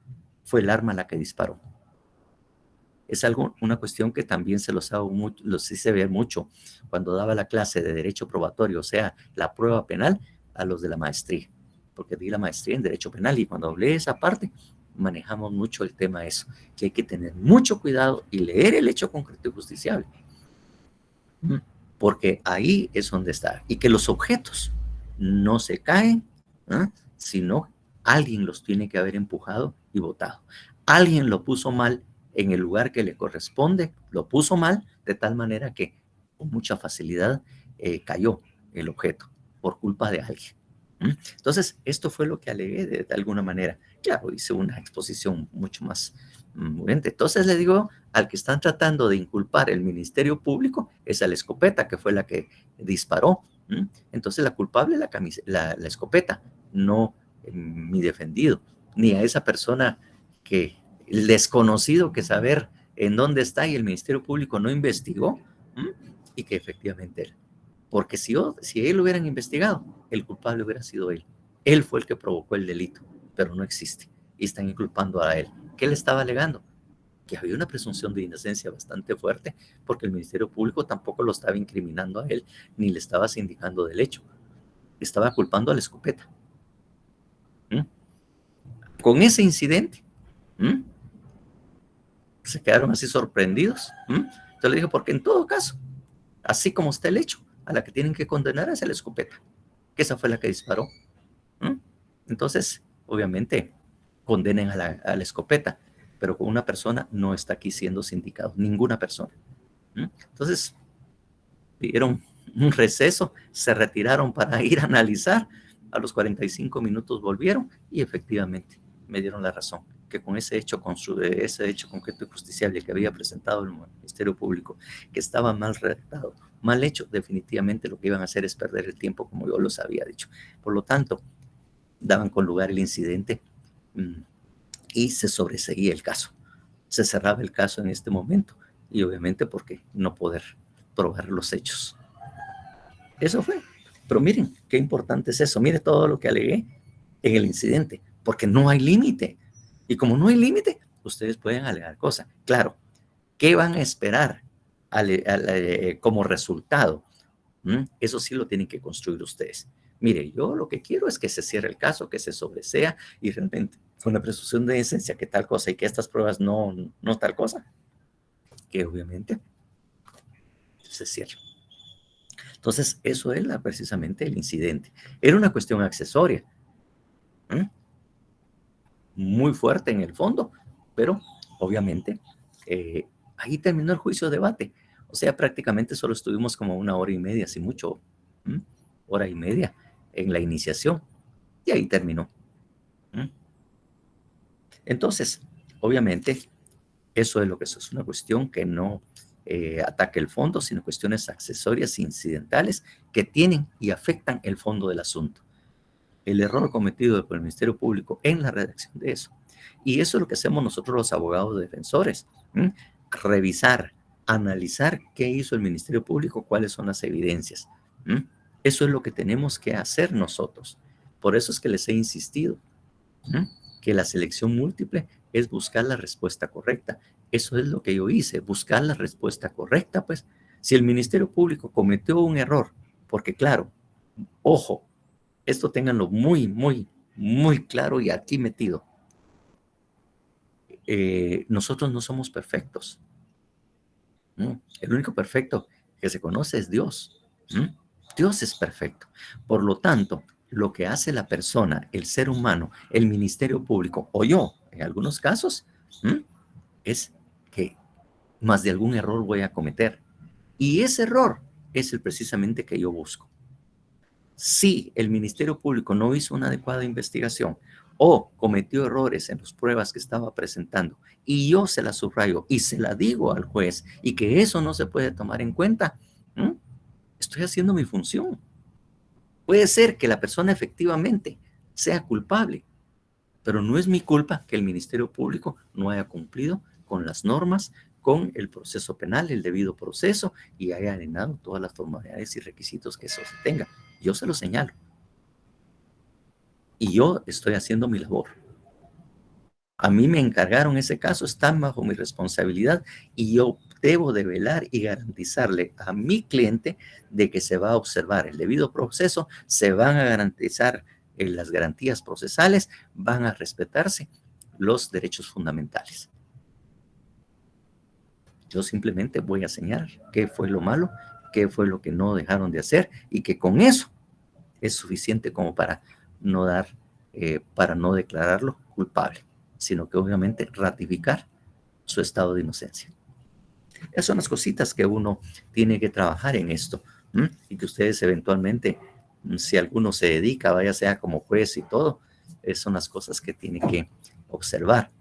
Fue el arma la que disparó. Es una cuestión que también los hice ver mucho cuando daba la clase de Derecho Probatorio, o sea, la prueba penal, a los de la maestría, porque di la maestría en Derecho Penal, y cuando hablé de esa parte, manejamos mucho el tema de eso, que hay que tener mucho cuidado y leer el hecho concreto y justiciable, porque ahí es donde está, y que los objetos no se caen, sino alguien los tiene que haber empujado y botado. Alguien lo puso mal en el lugar que le corresponde, lo puso mal de tal manera que con mucha facilidad cayó el objeto por culpa de alguien. Entonces, esto fue lo que alegué de alguna manera. Claro, hice una exposición mucho más movente. Entonces le digo, al que están tratando de inculpar el Ministerio Público es a la escopeta, que fue la que disparó. Entonces la culpable es la escopeta, no mi defendido, ni a esa persona que el desconocido que saber en dónde está y el Ministerio Público no investigó, y que efectivamente él. Porque si él lo hubieran investigado, el culpable hubiera sido él. Él fue el que provocó el delito, pero no existe. Y están inculpando a él. ¿Qué le estaba alegando? Que había una presunción de inocencia bastante fuerte, porque el Ministerio Público tampoco lo estaba incriminando a él, ni le estaba sindicando del hecho. Estaba culpando a la escopeta. Con ese incidente, se quedaron así sorprendidos. Entonces le digo, porque en todo caso, así como está el hecho, a la que tienen que condenar es a la escopeta, que esa fue la que disparó. Entonces, obviamente, condenen a la escopeta, pero con una persona no está aquí siendo sindicado, ninguna persona. Entonces, pidieron un receso, se retiraron para ir a analizar, a los 45 minutos volvieron y efectivamente me dieron la razón, que con ese hecho concreto y justiciable que había presentado el Ministerio Público, que estaba mal redactado, mal hecho, definitivamente lo que iban a hacer es perder el tiempo, como yo los había dicho. Por lo tanto, daban con lugar el incidente y se sobreseguía el caso. Se cerraba el caso en este momento y obviamente porque no poder probar los hechos. Eso fue. Pero miren, qué importante es eso. Mire todo lo que alegué en el incidente. porque no hay límite. Y como no hay límite, ustedes pueden alegar cosas. Claro, ¿qué van a esperar como resultado? Eso sí lo tienen que construir ustedes. Mire, yo lo que quiero es que se cierre el caso, que se sobresea y realmente con la presunción de inocencia que tal cosa y que estas pruebas no tal cosa, que obviamente se cierre. Entonces, eso es precisamente el incidente. Era una cuestión accesoria, muy fuerte en el fondo, pero obviamente ahí terminó el juicio de debate. O sea, prácticamente solo estuvimos como 1 hora y media, si mucho, 1 hora y media en la iniciación, y ahí terminó. Entonces, obviamente, eso es lo que es una cuestión que no ataca el fondo, sino cuestiones accesorias, incidentales, que tienen y afectan el fondo del asunto. El error cometido por el Ministerio Público en la redacción de eso. Y eso es lo que hacemos nosotros los abogados defensores. Revisar, analizar qué hizo el Ministerio Público, cuáles son las evidencias. Eso es lo que tenemos que hacer nosotros. Por eso es que les he insistido que la selección múltiple es buscar la respuesta correcta. Eso es lo que yo hice, buscar la respuesta correcta. Pues, si el Ministerio Público cometió un error, porque claro, ojo, esto ténganlo muy, muy, muy claro y aquí metido. Nosotros no somos perfectos. El único perfecto que se conoce es Dios. Dios es perfecto. Por lo tanto, lo que hace la persona, el ser humano, el Ministerio Público o yo, en algunos casos, es que más de algún error voy a cometer. Y ese error es el precisamente que yo busco. Si el Ministerio Público no hizo una adecuada investigación o cometió errores en las pruebas que estaba presentando y yo se la subrayo y se la digo al juez y que eso no se puede tomar en cuenta, estoy haciendo mi función. Puede ser que la persona efectivamente sea culpable, pero no es mi culpa que el Ministerio Público no haya cumplido con las normas, con el proceso penal, el debido proceso, y haya llenado todas las formalidades y requisitos que eso se tenga. Yo se lo señalo. Y yo estoy haciendo mi labor. A mí me encargaron ese caso, están bajo mi responsabilidad y yo debo de velar y garantizarle a mi cliente de que se va a observar el debido proceso, se van a garantizar las garantías procesales, van a respetarse los derechos fundamentales. Yo simplemente voy a señalar qué fue lo malo, qué fue lo que no dejaron de hacer y que con eso es suficiente como para no declararlo culpable, sino que obviamente ratificar su estado de inocencia. Esas son las cositas que uno tiene que trabajar en esto, y que ustedes eventualmente, si alguno se dedica, vaya sea como juez y todo, son las cosas que tiene que observar.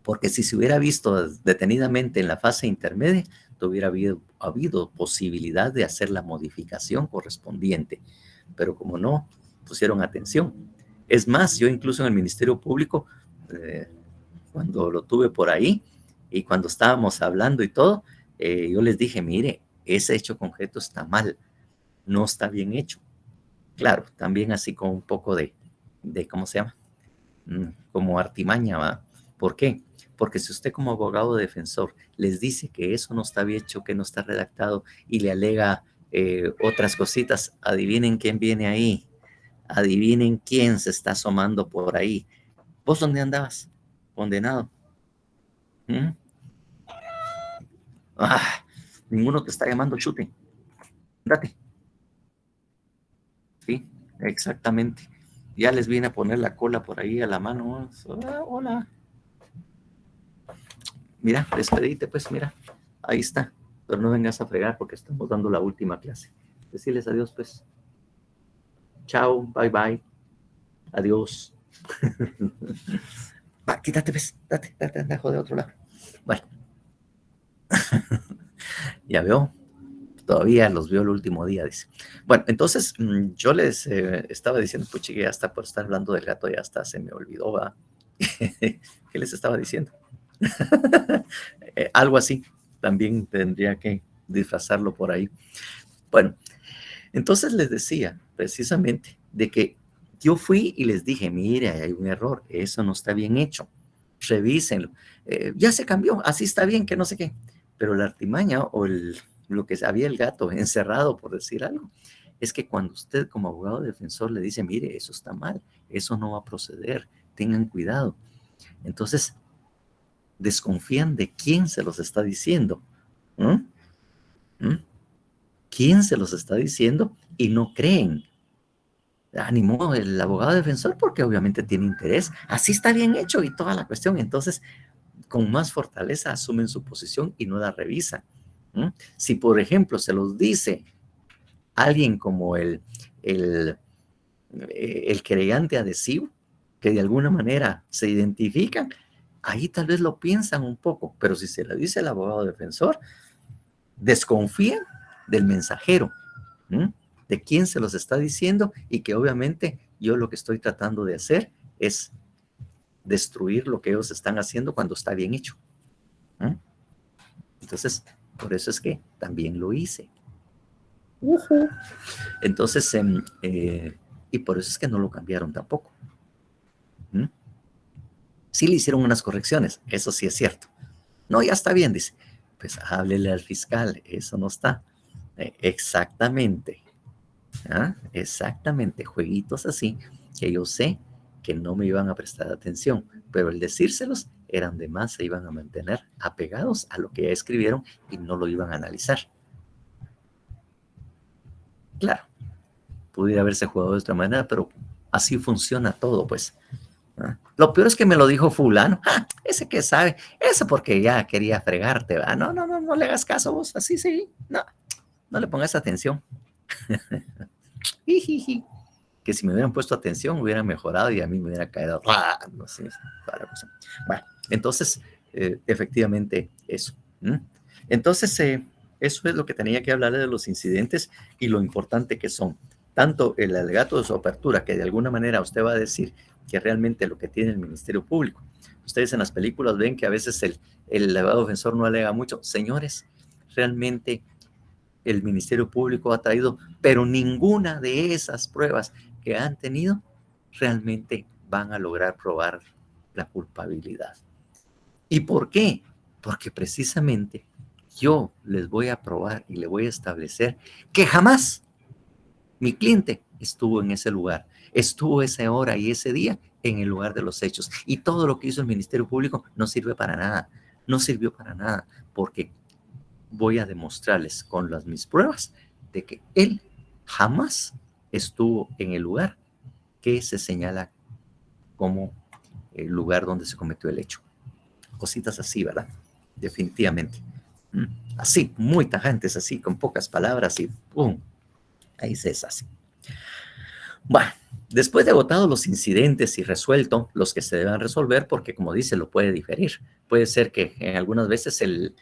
Porque si se hubiera visto detenidamente en la fase intermedia, hubiera habido posibilidad de hacer la modificación correspondiente. Pero como no pusieron atención. Es más, yo incluso en el Ministerio Público, cuando lo tuve por ahí y cuando estábamos hablando y todo, yo les dije, mire, ese hecho concreto está mal, no está bien hecho. Claro, también así con un poco de ¿cómo se llama? Como artimaña, ¿va? ¿Por qué? Porque si usted como abogado defensor les dice que eso no está bien hecho, que no está redactado y le alega otras cositas, adivinen quién viene ahí, adivinen quién se está asomando por ahí. ¿Vos dónde andabas? Condenado. Ninguno te está llamando chute. Date. Sí, exactamente. Ya les viene a poner la cola por ahí a la mano. Hola. Mira, despedite, pues, mira. Ahí está. Pero no vengas a fregar porque estamos dando la última clase. Decirles adiós, pues. Chao, bye, bye. Adiós. Va, quítate, pues. Date, anda, de otro lado. Bueno. Ya veo. Todavía los vio el último día, dice. Bueno, entonces yo les estaba diciendo, pues chique, hasta por estar hablando del gato ya hasta se me olvidó, ¿va? ¿Qué les estaba diciendo? Algo así, también tendría que disfrazarlo por ahí. Bueno, entonces les decía precisamente de que Yo fui y les dije, mire, hay un error, eso no está bien hecho, revísenlo. Ya se cambió, así está bien, que no sé qué. Pero la artimaña o lo que había el gato encerrado, por decir algo, es que cuando usted como abogado defensor le dice, mire, eso está mal, eso no va a proceder, tengan cuidado. Entonces, desconfían de quién se los está diciendo. ¿Mm? ¿Mm? ¿Quién se los está diciendo? Y no creen. Animó el abogado defensor porque obviamente tiene interés. Así está bien hecho y toda la cuestión. Entonces, con más fortaleza asumen su posición y no la revisan. Si, por ejemplo, se los dice alguien como el querellante adhesivo, que de alguna manera se identifican, ahí tal vez lo piensan un poco, pero si se lo dice el abogado defensor, desconfían del mensajero, de quién se los está diciendo y que obviamente yo lo que estoy tratando de hacer es destruir lo que ellos están haciendo cuando está bien hecho. Entonces, por eso es que también lo hice. Entonces, y por eso es que no lo cambiaron tampoco. Sí le hicieron unas correcciones, eso sí es cierto. No, ya está bien, dice. Pues háblele al fiscal, eso no está. Exactamente. Exactamente, jueguitos así que yo sé que no me iban a prestar atención, pero el decírselos eran de más, se iban a mantener apegados a lo que ya escribieron y no lo iban a analizar. Claro, pudiera haberse jugado de otra manera, pero así funciona todo, pues. Lo peor es que me lo dijo fulano. Ese que sabe, eso porque ya quería fregarte, ¿va? No le hagas caso vos, así sí, no le pongas atención. Que si me hubieran puesto atención hubiera mejorado y a mí me hubiera caído. No sé, bueno, entonces, efectivamente, eso. Entonces, eso es lo que tenía que hablarle de los incidentes y lo importante que son. Tanto el alegato de su apertura, que de alguna manera usted va a decir que realmente lo que tiene el Ministerio Público. Ustedes en las películas ven que a veces el abogado defensor no alega mucho. Señores, realmente el Ministerio Público ha traído, pero ninguna de esas pruebas que han tenido realmente van a lograr probar la culpabilidad. ¿Y por qué? Porque precisamente yo les voy a probar y le voy a establecer que jamás mi cliente estuvo en ese lugar, estuvo esa hora y ese día en el lugar de los hechos. Y todo lo que hizo el Ministerio Público no sirve para nada, no sirvió para nada, porque voy a demostrarles con mis pruebas de que él jamás estuvo en el lugar que se señala como el lugar donde se cometió el hecho. Cositas así, ¿verdad? Definitivamente. Así, muy tajantes, así, con pocas palabras y ¡pum! Ahí se deshace. Bueno, después de agotados los incidentes y resuelto los que se deban resolver, porque como dice, lo puede diferir. Puede ser que algunas veces el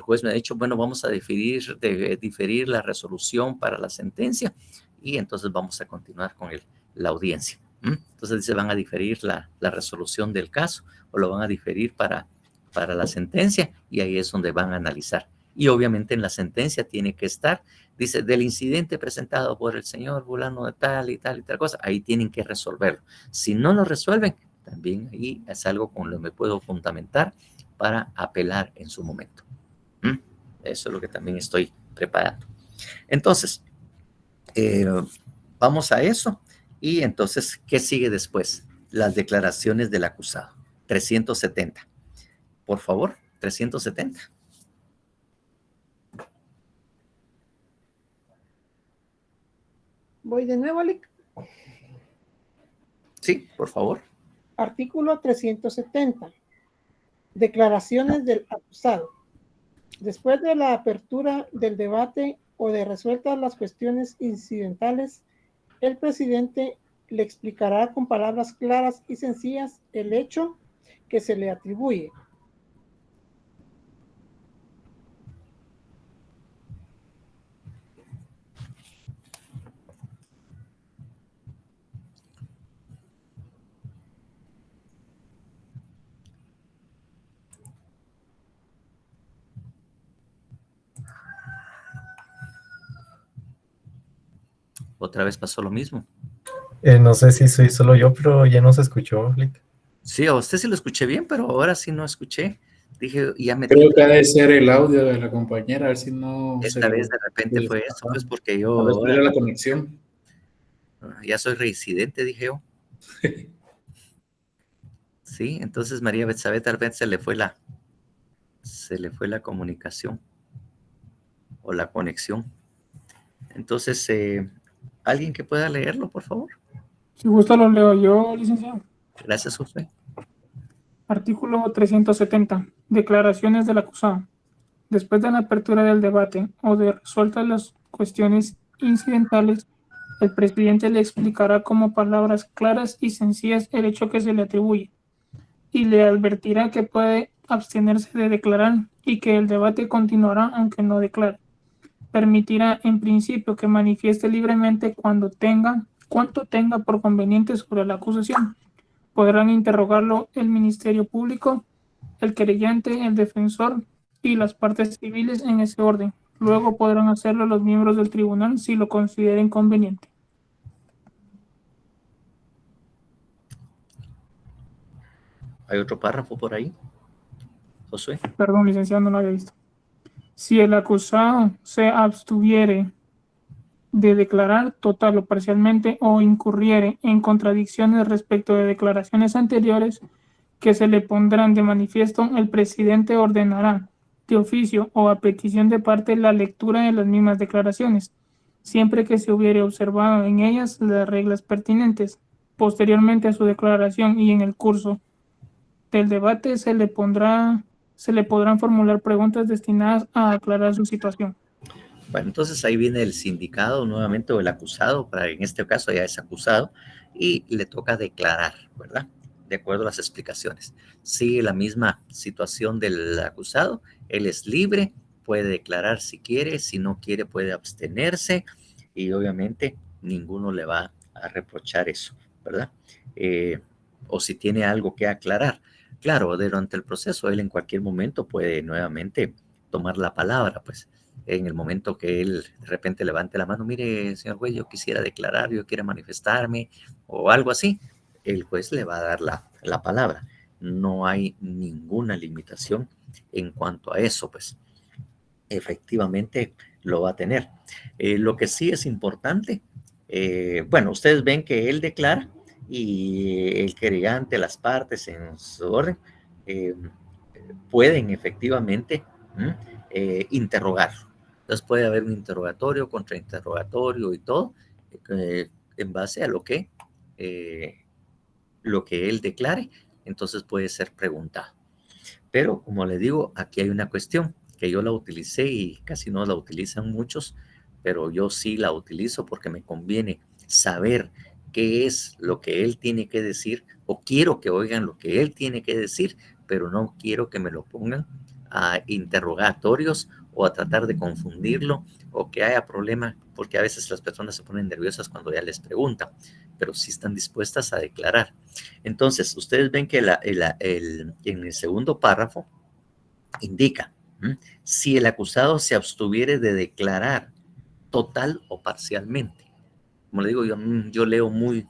juez me ha dicho, bueno, vamos a diferir la resolución para la sentencia y entonces vamos a continuar con la audiencia. Entonces dice, van a diferir la resolución del caso o lo van a diferir para la sentencia y ahí es donde van a analizar. Y obviamente en la sentencia tiene que estar, dice, del incidente presentado por el señor fulano de tal y tal y tal cosa, ahí tienen que resolverlo. Si no lo resuelven, también ahí es algo con lo que me puedo fundamentar para apelar en su momento. Eso es lo que también estoy preparando. Entonces, vamos a eso. Y entonces, ¿qué sigue después? Las declaraciones del acusado. 370. Por favor, 370. Voy de nuevo, Lic. Sí, por favor. Artículo 370. Declaraciones del acusado. Después de la apertura del debate o de resueltas las cuestiones incidentales, el presidente le explicará con palabras claras y sencillas el hecho que se le atribuye. Otra vez pasó lo mismo. No sé si soy solo yo, pero ya no se escuchó, Lick. Sí, a usted sí lo escuché bien, pero ahora sí no escuché. Dije, ya metí. Creo que ha de ser el audio de la compañera, a ver si no se Esta vez lo... de repente fue eso, pues porque A ver yo si ahora era la conexión. ya soy reincidente, dije yo. Sí, entonces María Betsabe tal vez se le fue la comunicación o la conexión. Entonces, ¿alguien que pueda leerlo, por favor? Si gusta lo leo yo, licenciado. Gracias, José. Artículo 370. Declaraciones del acusado. Después de la apertura del debate o de resueltas las cuestiones incidentales, el presidente le explicará con palabras claras y sencillas el hecho que se le atribuye y le advertirá que puede abstenerse de declarar y que el debate continuará aunque no declare. Permitirá en principio que manifieste libremente cuanto tenga por conveniente sobre la acusación. Podrán interrogarlo el Ministerio Público, el querellante, el defensor y las partes civiles en ese orden. Luego podrán hacerlo los miembros del tribunal si lo consideren conveniente. ¿Hay otro párrafo por ahí, Josué? Perdón, licenciado, no lo había visto. Si el acusado se abstuviere de declarar total o parcialmente o incurriere en contradicciones respecto de declaraciones anteriores que se le pondrán de manifiesto, el presidente ordenará de oficio o a petición de parte la lectura de las mismas declaraciones, siempre que se hubiere observado en ellas las reglas pertinentes. Posteriormente a su declaración y en el curso del debate se le podrán formular preguntas destinadas a aclarar su situación. Bueno, entonces ahí viene el sindicado nuevamente o el acusado, para en este caso ya es acusado, y le toca declarar, ¿verdad? De acuerdo a las explicaciones. Sigue la misma situación del acusado, él es libre, puede declarar si quiere, si no quiere puede abstenerse y obviamente ninguno le va a reprochar eso, ¿verdad? O si tiene algo que aclarar. Claro, durante el proceso él en cualquier momento puede nuevamente tomar la palabra, pues en el momento que él de repente levante la mano, mire, señor juez, yo quisiera declarar, yo quiero manifestarme o algo así, el juez le va a dar la palabra. No hay ninguna limitación en cuanto a eso, pues efectivamente lo va a tener. Lo que sí es importante, bueno, ustedes ven que él declara y el querellante, las partes en su orden, pueden efectivamente interrogarlo. Entonces puede haber un interrogatorio, contrainterrogatorio y todo, en base a lo que él declare, entonces puede ser preguntado. Pero como le digo, aquí hay una cuestión que yo la utilicé y casi no la utilizan muchos, pero yo sí la utilizo porque me conviene saber qué es lo que él tiene que decir o quiero que oigan lo que él tiene que decir, pero no quiero que me lo pongan a interrogatorios o a tratar de confundirlo o que haya problema, porque a veces las personas se ponen nerviosas cuando ya les preguntan, pero sí están dispuestas a declarar. Entonces, ustedes ven que en el segundo párrafo indica, si el acusado se abstuviere de declarar total o parcialmente. Como le digo, yo leo muy,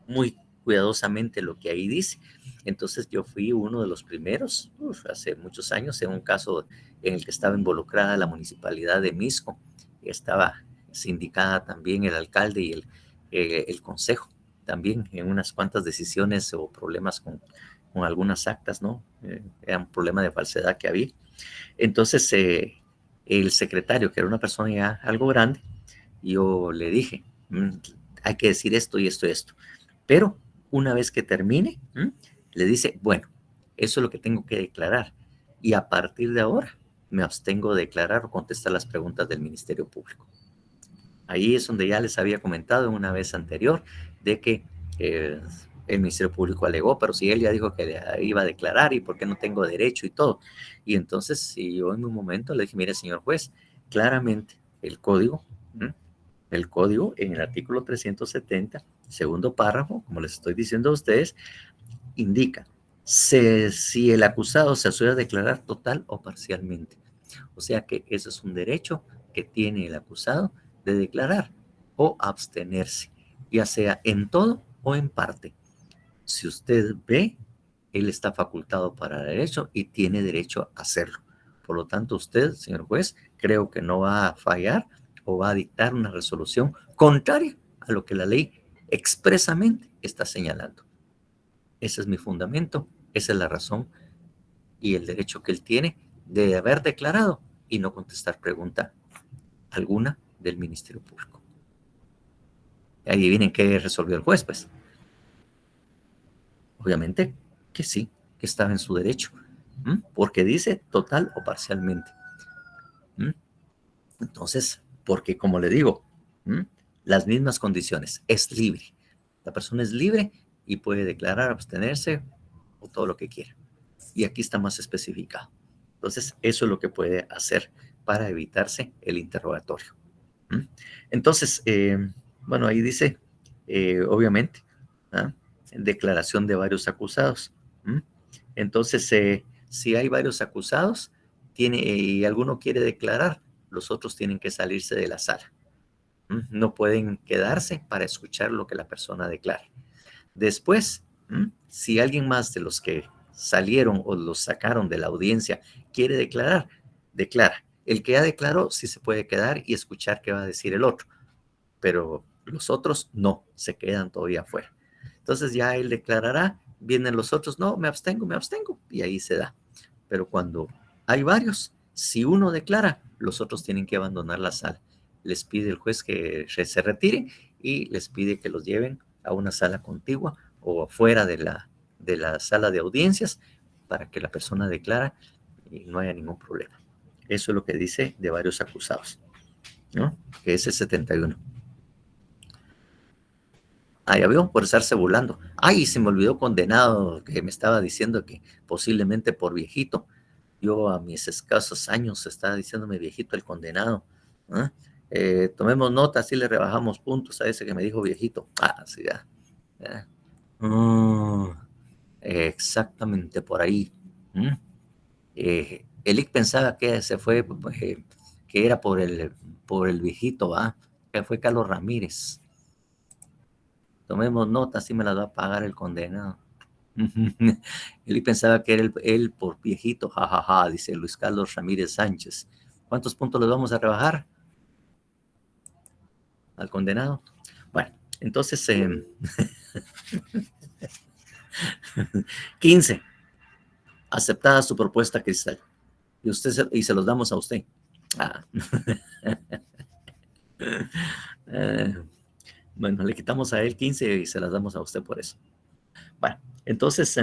muy cuidadosamente lo que ahí dice. Entonces yo fui uno de los primeros, hace muchos años, en un caso en el que estaba involucrada la municipalidad de Misco, estaba sindicada también el alcalde y el consejo, también en unas cuantas decisiones o problemas con algunas actas, ¿no? Era un problema de falsedad que había. Entonces el secretario, que era una persona ya algo grande, yo le dije, hay que decir esto y esto y esto. Pero una vez que termine, le dice, bueno, eso es lo que tengo que declarar. Y a partir de ahora me abstengo de declarar o contestar las preguntas del Ministerio Público. Ahí es donde ya les había comentado en una vez anterior de que el Ministerio Público alegó, pero si él ya dijo que iba a declarar y por qué no tengo derecho y todo. Y entonces, si yo en un momento le dije, mire, señor juez, claramente el código en el artículo 370, segundo párrafo, como les estoy diciendo a ustedes, indica si el acusado se asume a declarar total o parcialmente. O sea que eso es un derecho que tiene el acusado de declarar o abstenerse. ya sea en todo o en parte. Si usted ve, él está facultado para derecho y tiene derecho a hacerlo. Por lo tanto, usted, señor juez, creo que no va a fallar o va a dictar una resolución contraria a lo que la ley expresamente está señalando. Ese es mi fundamento, esa es la razón y el derecho que él tiene de haber declarado y no contestar pregunta alguna del Ministerio Público. Ahí vienen qué resolvió el juez, pues. Obviamente que sí, que estaba en su derecho, porque dice total o parcialmente. Entonces, porque como le digo, las mismas condiciones, es libre. La persona es libre y puede declarar, abstenerse o todo lo que quiera. Y aquí está más especificado. Entonces, eso es lo que puede hacer para evitarse el interrogatorio. Entonces, bueno, ahí dice, obviamente, declaración de varios acusados. Entonces, si hay varios acusados y alguno quiere declarar, los otros tienen que salirse de la sala. No pueden quedarse para escuchar lo que la persona declara. Después, si alguien más de los que salieron o los sacaron de la audiencia quiere declarar, declara. El que ya declaró sí se puede quedar y escuchar qué va a decir el otro, pero los otros no, se quedan todavía afuera. Entonces ya él declarará, vienen los otros, no, me abstengo, y ahí se da. Pero cuando hay varios, si uno declara, los otros tienen que abandonar la sala. Les pide el juez que se retiren y les pide que los lleven a una sala contigua o afuera de la sala de audiencias para que la persona declara y no haya ningún problema. Eso es lo que dice de varios acusados, ¿no? Que es el 71. Ya veo, por estarse burlando. Ay, se me olvidó condenado, que me estaba diciendo que posiblemente por viejito. Yo a mis escasos años estaba diciéndome viejito el condenado. Tomemos nota, así le rebajamos puntos a ese que me dijo viejito. Sí, ya. Exactamente por ahí. Elic pensaba que se fue, que era por el viejito, que fue Carlos Ramírez. Tomemos nota, así me las va a pagar el condenado. Él pensaba que era él por viejito, jajaja, dice Luis Carlos Ramírez Sánchez. ¿Cuántos puntos les vamos a rebajar al condenado? Bueno, entonces 15. Aceptada su propuesta, Cristal. Y se los damos a usted. Bueno, le quitamos a él 15 y se las damos a usted por eso. Bueno, entonces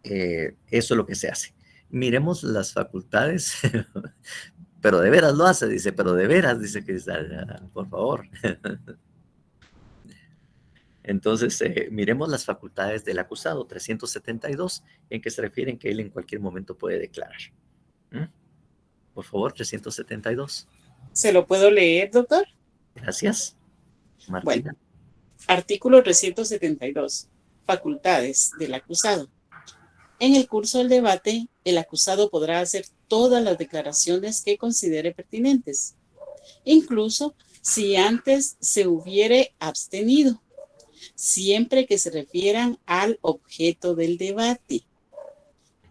eso es lo que se hace. Miremos las facultades, pero de veras lo hace, dice, pero de veras, dice Cristal, por favor. Entonces, miremos las facultades del acusado, 372, en que se refieren que él en cualquier momento puede declarar. Por favor, 372. ¿Se lo puedo leer, doctor? Gracias, Martina. Bueno, artículo 372. Facultades del acusado. En el curso del debate, el acusado podrá hacer todas las declaraciones que considere pertinentes, incluso si antes se hubiere abstenido, siempre que se refieran al objeto del debate.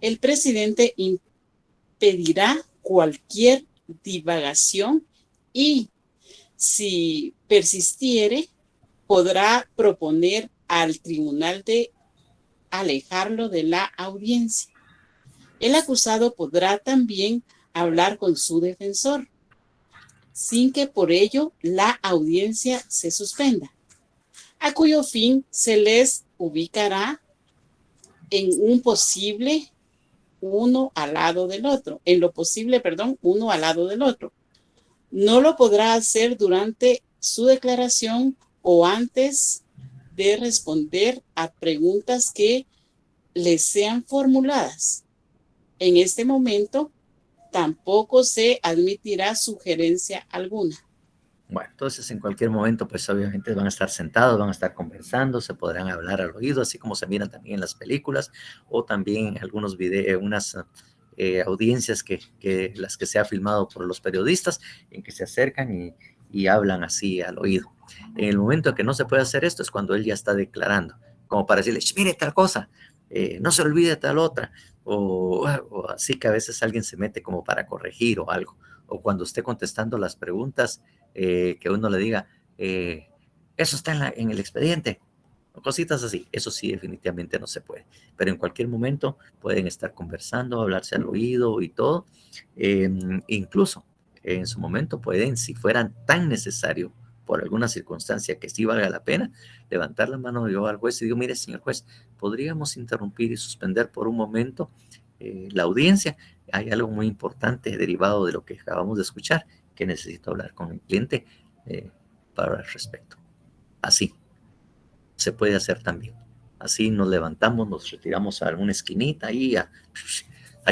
El presidente impedirá cualquier divagación y, si persistiere, podrá proponer al tribunal de alejarlo de la audiencia. El acusado podrá también hablar con su defensor, sin que por ello la audiencia se suspenda, a cuyo fin se les ubicará en un posible uno al lado del otro, uno al lado del otro. No lo podrá hacer durante su declaración o antes de responder a preguntas que le sean formuladas. En este momento, tampoco se admitirá sugerencia alguna. Bueno, entonces en cualquier momento, pues obviamente van a estar sentados, van a estar conversando, se podrán hablar al oído, así como se miran también en las películas o también en algunos videos, unas audiencias que las que se ha filmado por los periodistas, en que se acercan y hablan así al oído. En el momento en que no se puede hacer esto es cuando él ya está declarando, como para decirle, mire tal cosa, no se olvide tal otra, o así que a veces alguien se mete como para corregir o algo, o cuando esté contestando las preguntas, que uno le diga, eso está en el expediente, o cositas así. Eso sí, definitivamente no se puede, pero en cualquier momento pueden estar conversando, hablarse al oído y todo. Incluso en su momento pueden, si fueran tan necesario por alguna circunstancia que sí valga la pena, levantar la mano yo al juez y digo, mire, señor juez, podríamos interrumpir y suspender por un momento la audiencia. Hay algo muy importante derivado de lo que acabamos de escuchar, que necesito hablar con el cliente para el respecto. Así se puede hacer también. Así nos levantamos, nos retiramos a alguna esquinita ahí a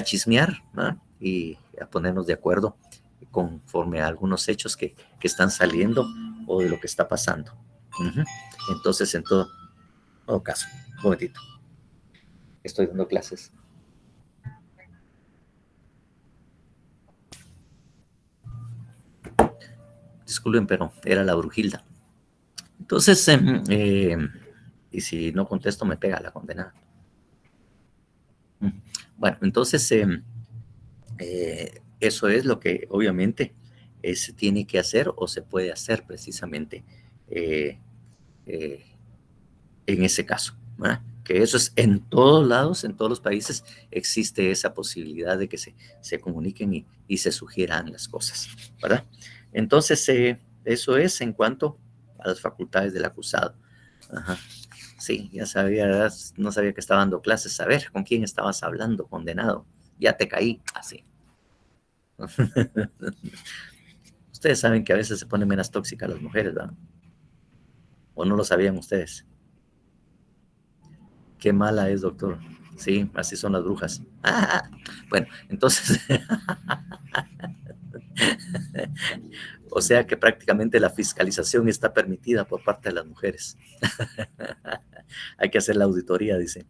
chismear, ¿no? Y a ponernos de acuerdo conforme a algunos hechos que están saliendo o de lo que está pasando. Entonces, en todo caso, un momentito. Estoy dando clases. Disculpen, pero era la Brujilda. Entonces, y si no contesto, me pega la condenada. Bueno, entonces, eso es lo que obviamente se tiene que hacer o se puede hacer precisamente en ese caso, ¿verdad? Que eso es en todos lados, en todos los países existe esa posibilidad de que se comuniquen y se sugieran las cosas, ¿verdad? Entonces, eso es en cuanto a las facultades del acusado. Ajá. Sí, ya sabía, no sabía que estaba dando clases. A ver, ¿con quién estabas hablando, condenado? Ya te caí, así. Ustedes saben que a veces se ponen menos tóxicas las mujeres, ¿verdad? ¿O no lo sabían ustedes? Qué mala es, doctor. Sí, así son las brujas. Bueno, entonces, o sea que prácticamente la fiscalización está permitida por parte de las mujeres. Hay que hacer la auditoría, dice.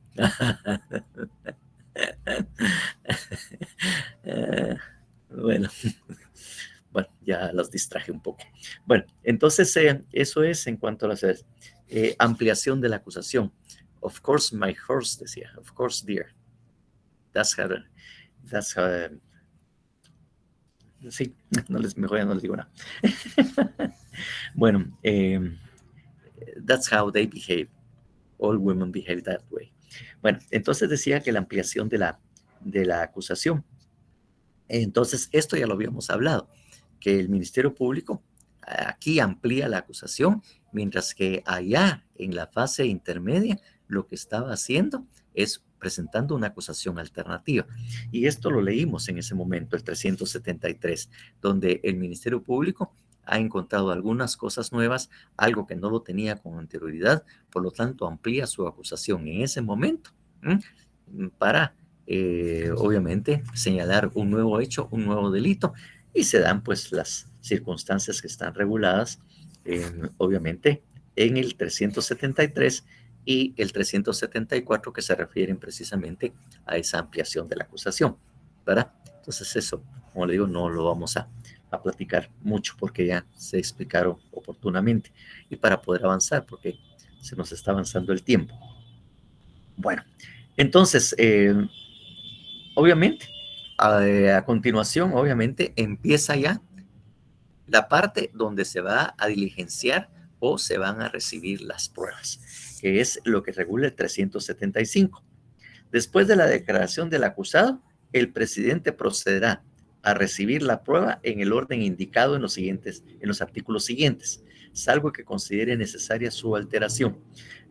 Bueno, ya los distraje un poco. Bueno, entonces eso es en cuanto a la ampliación de la acusación. Of course, my horse, decía. Of course, dear. That's how, sí, mejor ya no les digo nada. Bueno, that's how they behave. All women behave that way. Bueno, entonces decía que la ampliación de la acusación. Entonces, esto ya lo habíamos hablado, que el Ministerio Público aquí amplía la acusación, mientras que allá en la fase intermedia lo que estaba haciendo es presentando una acusación alternativa. Y esto lo leímos en ese momento, el 373, donde el Ministerio Público ha encontrado algunas cosas nuevas, algo que no lo tenía con anterioridad, por lo tanto amplía su acusación en ese momento para obviamente señalar un nuevo hecho, un nuevo delito, y se dan pues las circunstancias que están reguladas obviamente en el 373 y el 374 que se refieren precisamente a esa ampliación de la acusación, ¿verdad? Entonces eso, como le digo, no lo vamos a platicar mucho porque ya se explicaron oportunamente y para poder avanzar porque se nos está avanzando el tiempo. Bueno, entonces, obviamente, a continuación, obviamente, empieza ya la parte donde se va a diligenciar o se van a recibir las pruebas, que es lo que regula el 375. Después de la declaración del acusado, el presidente procederá a recibir la prueba en el orden indicado en los artículos siguientes, salvo que considere necesaria su alteración.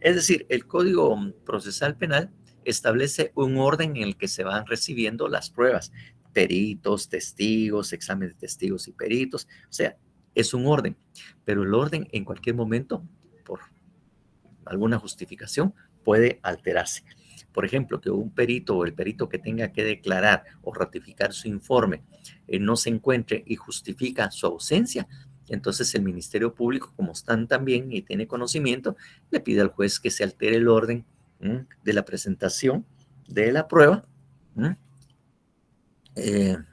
Es decir, el Código Procesal Penal establece un orden en el que se van recibiendo las pruebas, peritos, testigos, examen de testigos y peritos, o sea, es un orden, pero el orden en cualquier momento, por alguna justificación, puede alterarse. Por ejemplo, que un perito o el perito que tenga que declarar o ratificar su informe no se encuentre y justifica su ausencia, entonces el Ministerio Público, como están también y tiene conocimiento, le pide al juez que se altere el orden de la presentación de la prueba. ¿En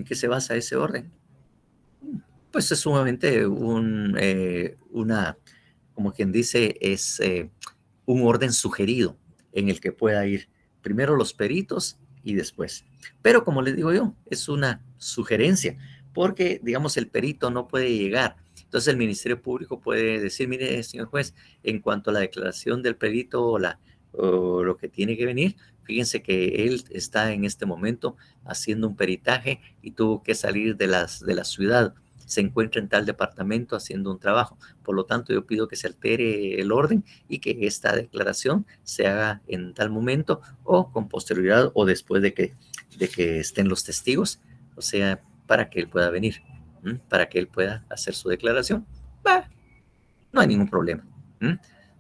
qué se basa ese orden? Pues es sumamente como quien dice, es un orden sugerido en el que pueda ir primero los peritos y después. Pero como les digo yo, es una sugerencia, porque, digamos, el perito no puede llegar. Entonces el Ministerio Público puede decir, mire, señor juez, en cuanto a la declaración del perito o lo que tiene que venir, fíjense que él está en este momento haciendo un peritaje y tuvo que salir de la ciudad. Se encuentra en tal departamento haciendo un trabajo. Por lo tanto, yo pido que se altere el orden y que esta declaración se haga en tal momento o con posterioridad o después de que estén los testigos, o sea, para que él pueda venir, para que él pueda hacer su declaración. No hay ningún problema.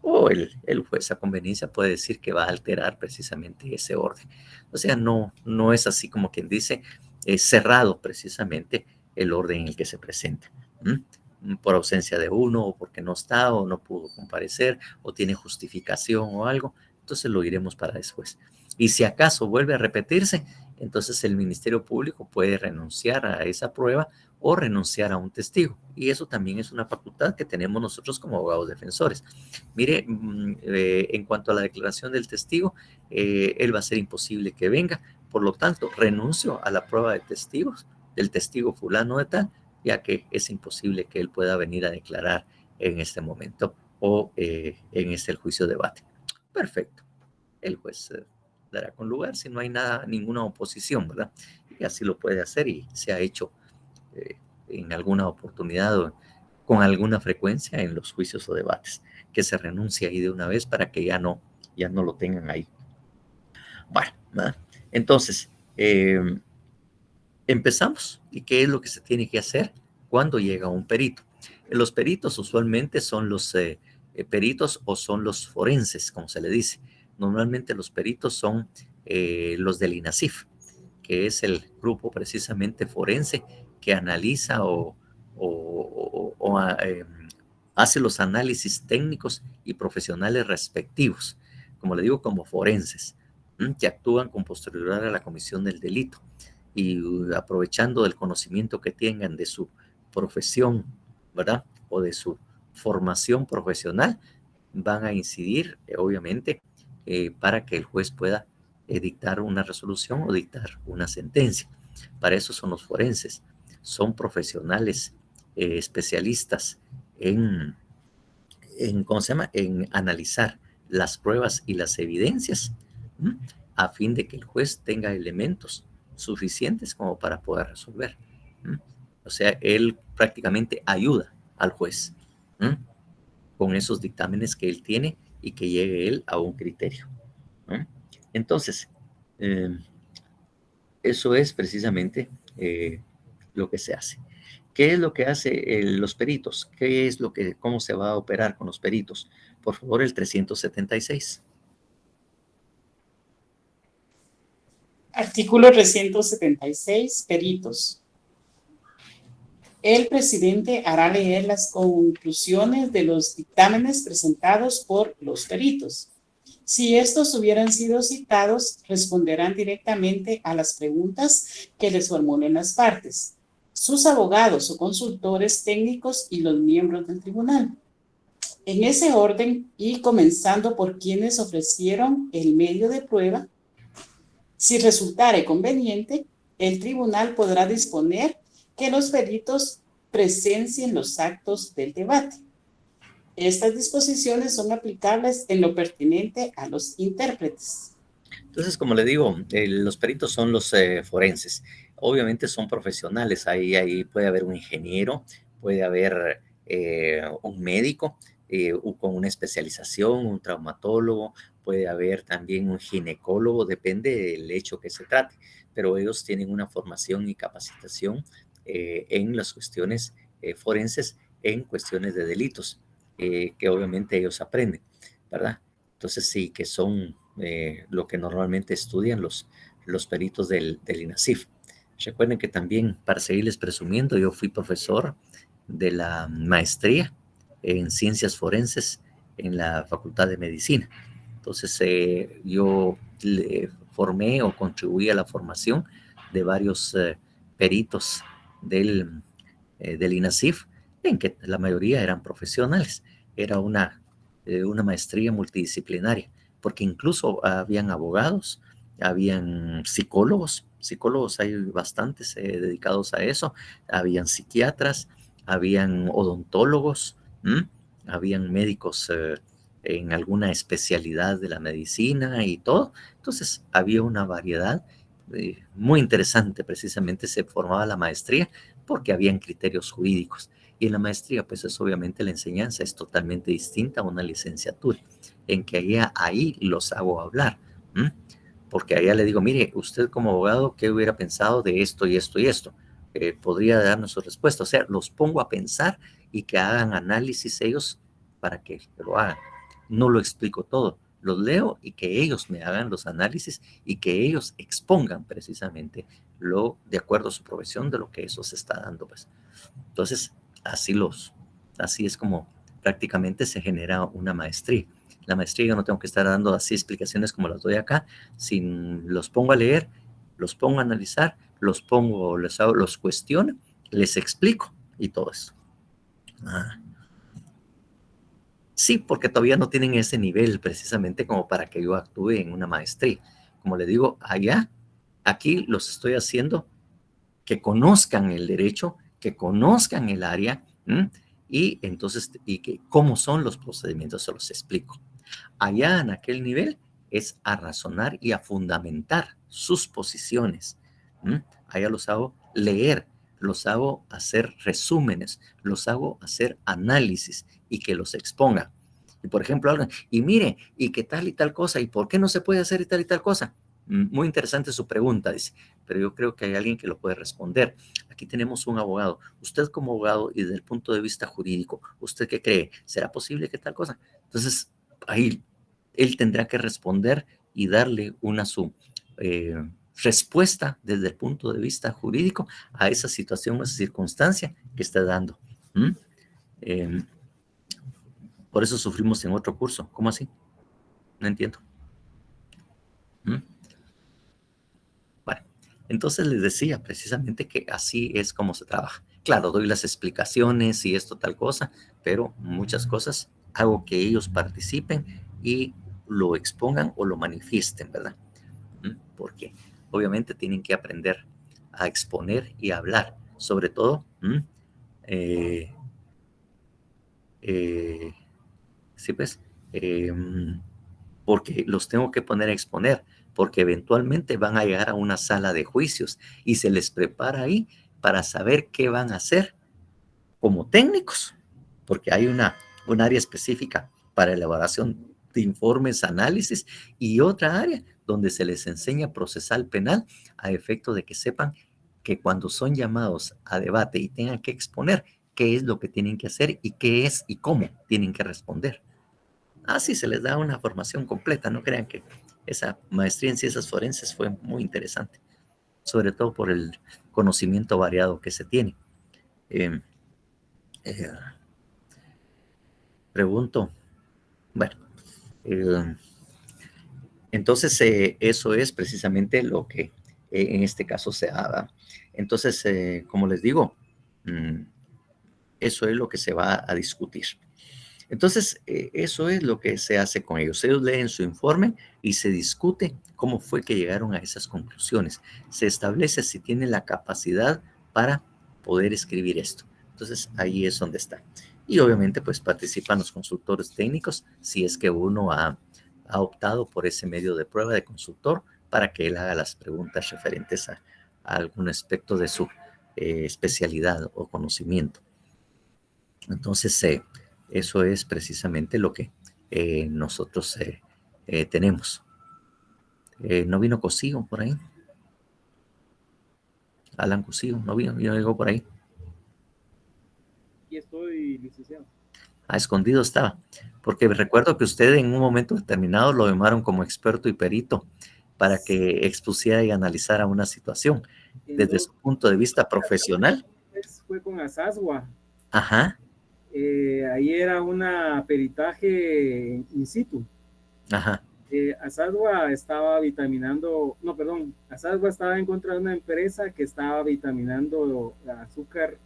O el juez a conveniencia puede decir que va a alterar precisamente ese orden. O sea, no es así como quien dice, cerrado precisamente el orden en el que se presenta. Por ausencia de uno, o porque no está, o no pudo comparecer, o tiene justificación o algo, entonces lo iremos para después. Y si acaso vuelve a repetirse, entonces el Ministerio Público puede renunciar a esa prueba o renunciar a un testigo. Y eso también es una facultad que tenemos nosotros como abogados defensores. Mire, en cuanto a la declaración del testigo, él va a ser imposible que venga, por lo tanto, renuncio a la prueba de testigos del testigo fulano de tal, ya que es imposible que él pueda venir a declarar en este momento o en el juicio de debate. Perfecto. El juez dará con lugar si no hay ninguna oposición, ¿verdad? Y así lo puede hacer y se ha hecho en alguna oportunidad o con alguna frecuencia en los juicios o debates, que se renuncie ahí de una vez para que ya no lo tengan ahí. Bueno, ¿verdad? Entonces, empezamos. ¿Y qué es lo que se tiene que hacer cuando llega un perito? Los peritos usualmente son los peritos o son los forenses, como se le dice. Normalmente los peritos son los del INASIF, que es el grupo precisamente forense que analiza hace los análisis técnicos y profesionales respectivos, como le digo, como forenses, que actúan con posterioridad a la comisión del delito y aprovechando del conocimiento que tengan de su profesión, ¿verdad? O de su formación profesional, van a incidir, obviamente, para que el juez pueda dictar una resolución o dictar una sentencia. Para eso son los forenses. Son profesionales especialistas en ¿cómo se llama? En analizar las pruebas y las evidencias, a fin de que el juez tenga elementos suficientes como para poder resolver. O sea, él prácticamente ayuda al juez con esos dictámenes que él tiene y que llegue él a un criterio. Entonces, eso es precisamente lo que se hace. ¿Qué es lo que hacen los peritos? ¿Cómo se va a operar con los peritos? Por favor, el 376. Artículo 376, peritos. El presidente hará leer las conclusiones de los dictámenes presentados por los peritos. Si estos hubieran sido citados, responderán directamente a las preguntas que les formulen las partes, sus abogados o consultores técnicos y los miembros del tribunal. En ese orden y comenzando por quienes ofrecieron el medio de prueba, si resultare conveniente, el tribunal podrá disponer que los peritos presencien los actos del debate. Estas disposiciones son aplicables en lo pertinente a los intérpretes. Entonces, como le digo, los peritos son los forenses. Obviamente son profesionales. Ahí puede haber un ingeniero, puede haber un médico con una especialización, un traumatólogo, puede haber también un ginecólogo, depende del hecho que se trate. Pero ellos tienen una formación y capacitación en las cuestiones forenses, en cuestiones de delitos, que obviamente ellos aprenden, ¿verdad? Entonces sí, que son lo que normalmente estudian los peritos del INASIF. Recuerden que también, para seguirles presumiendo, yo fui profesor de la maestría en ciencias forenses en la Facultad de Medicina. Entonces yo le formé o contribuí a la formación de varios peritos del del INASIF, en que la mayoría eran profesionales. Era una maestría multidisciplinaria, porque incluso habían abogados, habían psicólogos hay bastantes dedicados a eso, habían psiquiatras, habían odontólogos, habían médicos en alguna especialidad de la medicina y todo. Entonces había una variedad muy interesante. Precisamente se formaba la maestría porque habían criterios jurídicos. Y en la maestría, pues es obviamente la enseñanza es totalmente distinta a una licenciatura, en que ahí los hago hablar. Porque allá le digo, mire, usted como abogado, ¿qué hubiera pensado de esto y esto y esto? Podría darnos su respuesta. O sea, los pongo a pensar y que hagan análisis ellos para que lo hagan. No lo explico todo, los leo y que ellos me hagan los análisis y que ellos expongan precisamente de acuerdo a su profesión de lo que eso se está dando. Pues. Entonces, así es como prácticamente se genera una maestría. La maestría yo no tengo que estar dando así explicaciones como las doy acá, los pongo a leer, los pongo a analizar, los cuestiono, les explico y todo eso. Sí, porque todavía no tienen ese nivel precisamente como para que yo actúe en una maestría. Como le digo, aquí los estoy haciendo que conozcan el derecho, que conozcan el área, y entonces, cómo son los procedimientos, se los explico. Allá en aquel nivel es a razonar y a fundamentar sus posiciones. Allá los hago leer, los hago hacer resúmenes, los hago hacer análisis y que los expongan. Y por ejemplo, y mire, y qué tal y tal cosa, y por qué no se puede hacer y tal cosa. Muy interesante su pregunta, dice, pero yo creo que hay alguien que lo puede responder. Aquí tenemos un abogado. Usted como abogado y desde el punto de vista jurídico, ¿usted qué cree? ¿Será posible que tal cosa? Entonces, ahí él tendrá que responder y darle su respuesta desde el punto de vista jurídico a esa situación, a esa circunstancia que está dando. Por eso sufrimos en otro curso. ¿Cómo así? No entiendo. Bueno, entonces les decía precisamente que así es como se trabaja. Claro, doy las explicaciones y esto tal cosa, pero muchas cosas hago que ellos participen y lo expongan o lo manifiesten, ¿verdad? Porque obviamente tienen que aprender a exponer y a hablar, sobre todo, sí, pues, porque los tengo que poner a exponer, porque eventualmente van a llegar a una sala de juicios y se les prepara ahí para saber qué van a hacer como técnicos, porque hay un área específica para elaboración de informes, análisis, y otra área donde se les enseña procesal penal a efecto de que sepan que cuando son llamados a debate y tengan que exponer qué es lo que tienen que hacer y qué es y cómo tienen que responder. Así se les da una formación completa. No crean que esa maestría en ciencias forenses fue muy interesante, sobre todo por el conocimiento variado que se tiene. Pregunto, bueno, entonces eso es precisamente lo que en este caso se haga. Entonces, como les digo, eso es lo que se va a discutir. Entonces, eso es lo que se hace con ellos. Ellos leen su informe y se discute cómo fue que llegaron a esas conclusiones. Se establece si tienen la capacidad para poder escribir esto. Entonces, ahí es donde está. Y obviamente, pues participan los consultores técnicos si es que uno ha optado por ese medio de prueba de consultor para que él haga las preguntas referentes a algún aspecto de su especialidad o conocimiento. Entonces, eso es precisamente lo que nosotros tenemos. ¿No vino Cosío por ahí? Alan Cosío, ¿no llegó por ahí? Y estoy, licenciado. Escondido estaba. Porque recuerdo que usted en un momento determinado lo llamaron como experto y perito para que expusiera y analizara una situación desde su punto de vista profesional. Fue con Asasua. Ajá. Ahí era una peritaje in situ. Ajá. Asasua estaba Asasua estaba en contra de una empresa que estaba vitaminando azúcar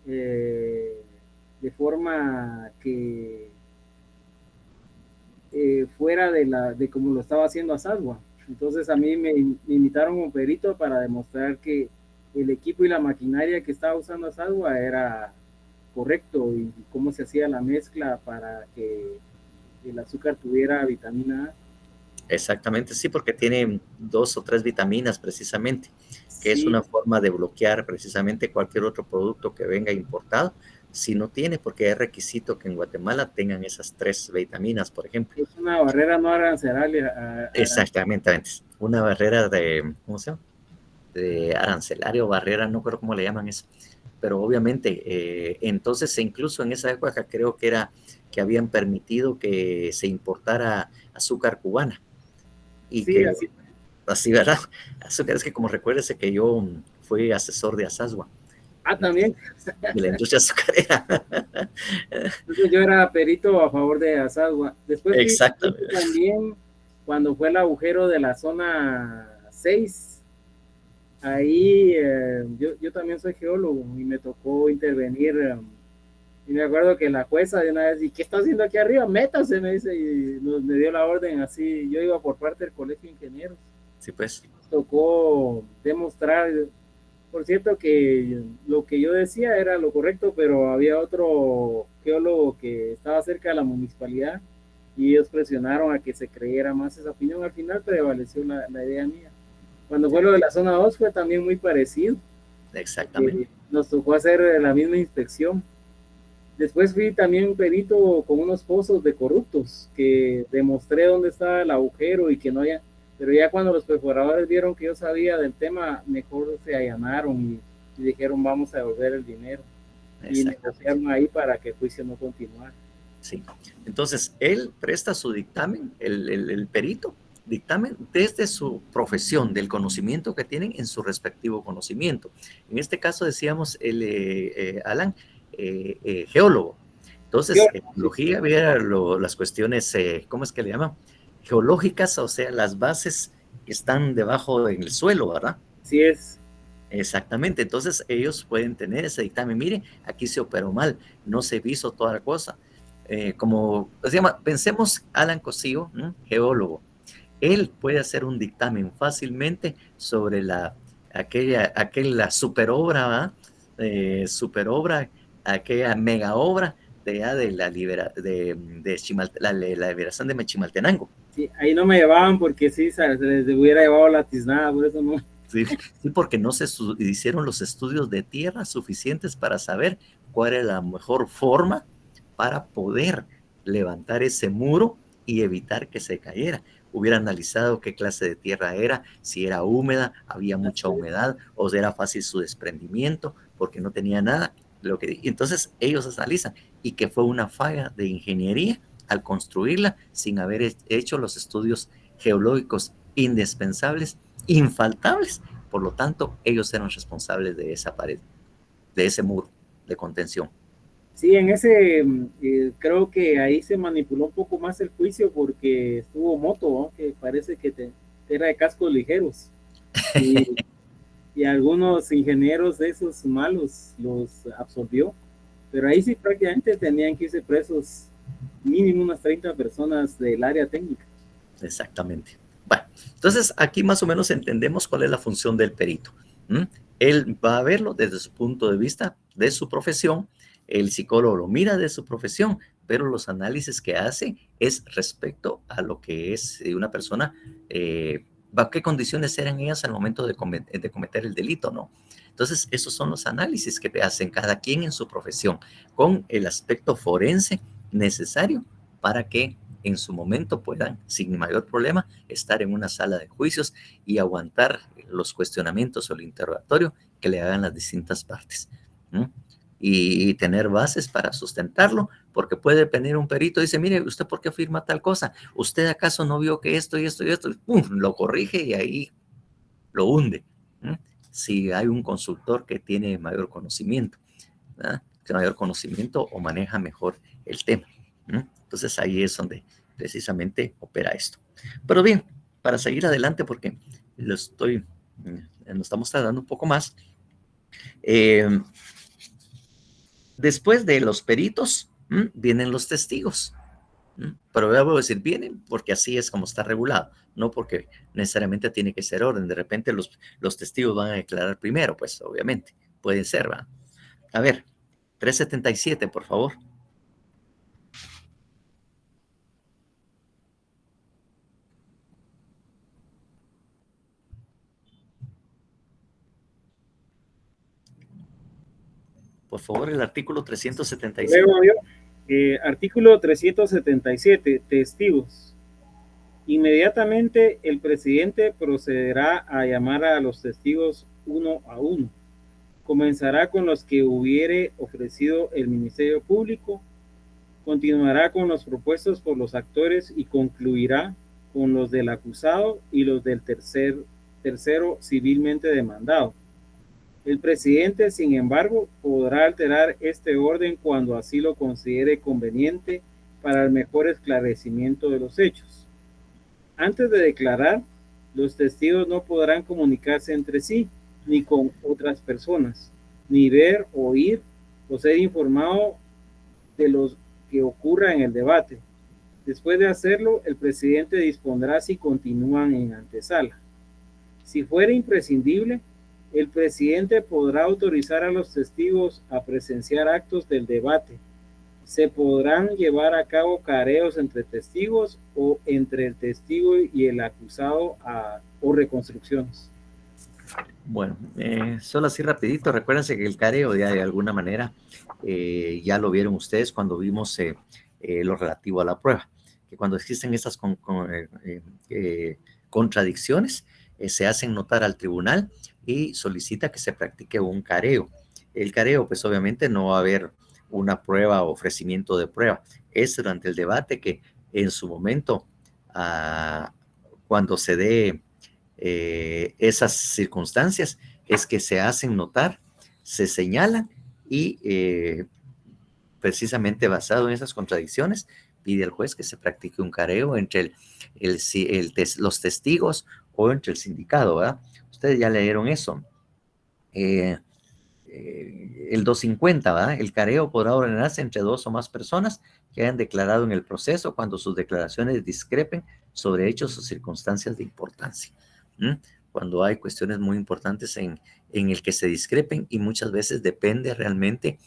de forma que fuera de como lo estaba haciendo Asagua. Entonces a mí me invitaron como perito para demostrar que el equipo y la maquinaria que estaba usando Asagua era correcto y cómo se hacía la mezcla para que el azúcar tuviera vitamina A. Exactamente, sí, porque tiene 2 o 3 vitaminas precisamente, que es Sí, una forma de bloquear precisamente cualquier otro producto que venga importado, si no tiene, porque es requisito que en Guatemala tengan esas 3 vitaminas, por ejemplo. es una barrera no arancelaria. Exactamente, una barrera de, ¿cómo se llama? De arancelario, barrera, no creo cómo le llaman eso, pero obviamente, entonces incluso en esa época creo que era que habían permitido que se importara azúcar cubana y Sí, que así. así, ¿verdad? Azúcar, es que como recuérdese que yo fui asesor de Asasua, También. de la industria azucarera. Entonces yo era perito a favor de Asagua. Después fui perito Exactamente. también cuando fue el agujero de la zona 6. Ahí yo también soy geólogo y me tocó intervenir. Y me acuerdo que la jueza de una vez, ¿y qué está haciendo aquí arriba? Métase, me dice, y me dio la orden así. Yo iba por parte del colegio de ingenieros. Sí, pues. Tocó demostrar, por cierto, que lo que yo decía era lo correcto, pero había otro geólogo que estaba cerca de la municipalidad y ellos presionaron a que se creyera más esa opinión. Al final prevaleció la idea mía. Cuando fue lo de la zona 2 fue también muy parecido. Exactamente. Nos tocó hacer la misma inspección. Después fui también perito con unos pozos de corruptos, que demostré dónde estaba el agujero y que no había, pero ya cuando los perforadores vieron que yo sabía del tema, mejor se allanaron y dijeron vamos a devolver el dinero. Y negociaron ahí para que el juicio no continuara. Sí. Entonces, él presta su dictamen, el perito, dictamen desde su profesión, del conocimiento que tienen en su respectivo conocimiento. En este caso decíamos Alan, geólogo. Entonces, geología había las cuestiones, ¿cómo es que le llaman? Geológicas, o sea, las bases que están debajo del suelo, ¿verdad? Sí es. Exactamente, entonces ellos pueden tener ese dictamen, mire, aquí se operó mal, no se hizo toda la cosa. Como se llama, pensemos Alan Cosío, geólogo, él puede hacer un dictamen fácilmente sobre aquella superobra, aquella mega obra de la liberación de Chimaltenango. Sí, ahí no me llevaban porque sí, se les hubiera llevado la tiznada, por eso no. Sí, porque no se hicieron los estudios de tierra suficientes para saber cuál era la mejor forma para poder levantar ese muro y evitar que se cayera. Hubiera analizado qué clase de tierra era, si era húmeda, había mucha humedad, o si era fácil su desprendimiento, porque no tenía nada. Entonces ellos analizan, y que fue una falla de ingeniería al construirla sin haber hecho los estudios geológicos indispensables, infaltables. Por lo tanto, ellos eran responsables de esa pared, de ese muro de contención. Sí, en ese creo que ahí se manipuló un poco más el juicio porque estuvo Moto, ¿no? Que parece que era de cascos ligeros y algunos ingenieros de esos malos los absorbió, pero ahí sí prácticamente tenían que irse presos mínimo unas 30 personas del área técnica. Exactamente. Bueno, entonces aquí más o menos entendemos cuál es la función del perito. Él va a verlo desde su punto de vista, de su profesión. El psicólogo lo mira de su profesión, pero los análisis que hace es respecto a lo que es una persona, qué condiciones eran ellas al momento de cometer el delito, ¿no? Entonces, esos son los análisis que hacen cada quien en su profesión, con el aspecto forense necesario para que en su momento puedan, sin mayor problema, estar en una sala de juicios y aguantar los cuestionamientos o el interrogatorio que le hagan las distintas partes. Y tener bases para sustentarlo, porque puede venir un perito y dice, mire, ¿usted por qué afirma tal cosa? ¿Usted acaso no vio que esto y esto y esto? ¡Pum! Lo corrige y ahí lo hunde. Si hay un consultor que tiene mayor conocimiento, ¿verdad? Mayor conocimiento o maneja mejor el tema. Entonces ahí es donde precisamente opera esto. Pero bien, para seguir adelante, porque nos estamos tardando un poco más, Después de los peritos, vienen los testigos. Pero voy a decir vienen porque así es como está regulado, no porque necesariamente tiene que ser orden. De repente los testigos van a declarar primero, pues obviamente, pueden ser, ¿va? A ver, 377, por favor. Por favor, el artículo 377. Luego yo, artículo 377, testigos. Inmediatamente el presidente procederá a llamar a los testigos uno a uno. Comenzará con los que hubiere ofrecido el Ministerio Público, continuará con los propuestos por los actores y concluirá con los del acusado y los del tercero civilmente demandado. El presidente, sin embargo, podrá alterar este orden cuando así lo considere conveniente para el mejor esclarecimiento de los hechos. Antes de declarar, los testigos no podrán comunicarse entre sí, ni con otras personas, ni ver, oír o ser informado de lo que ocurra en el debate. Después de hacerlo, el presidente dispondrá si continúan en antesala. Si fuera imprescindible, el presidente podrá autorizar a los testigos a presenciar actos del debate. Se podrán llevar a cabo careos entre testigos o entre el testigo y el acusado o reconstrucciones. Bueno, solo así rapidito, recuérdense que el careo ya de alguna manera ya lo vieron ustedes cuando vimos lo relativo a la prueba, que cuando existen estas contradicciones, se hacen notar al tribunal y solicita que se practique un careo. El careo, pues obviamente no va a haber una prueba o ofrecimiento de prueba. Es durante el debate que en su momento, cuando se dé esas circunstancias, es que se hacen notar, se señalan y precisamente basado en esas contradicciones, pide al juez que se practique un careo entre los testigos o entre el sindicado, ¿verdad? Ustedes ya leyeron eso. El 250, ¿verdad? El careo podrá ordenarse entre dos o más personas que hayan declarado en el proceso cuando sus declaraciones discrepen sobre hechos o circunstancias de importancia. Cuando hay cuestiones muy importantes en el que se discrepen y muchas veces depende realmente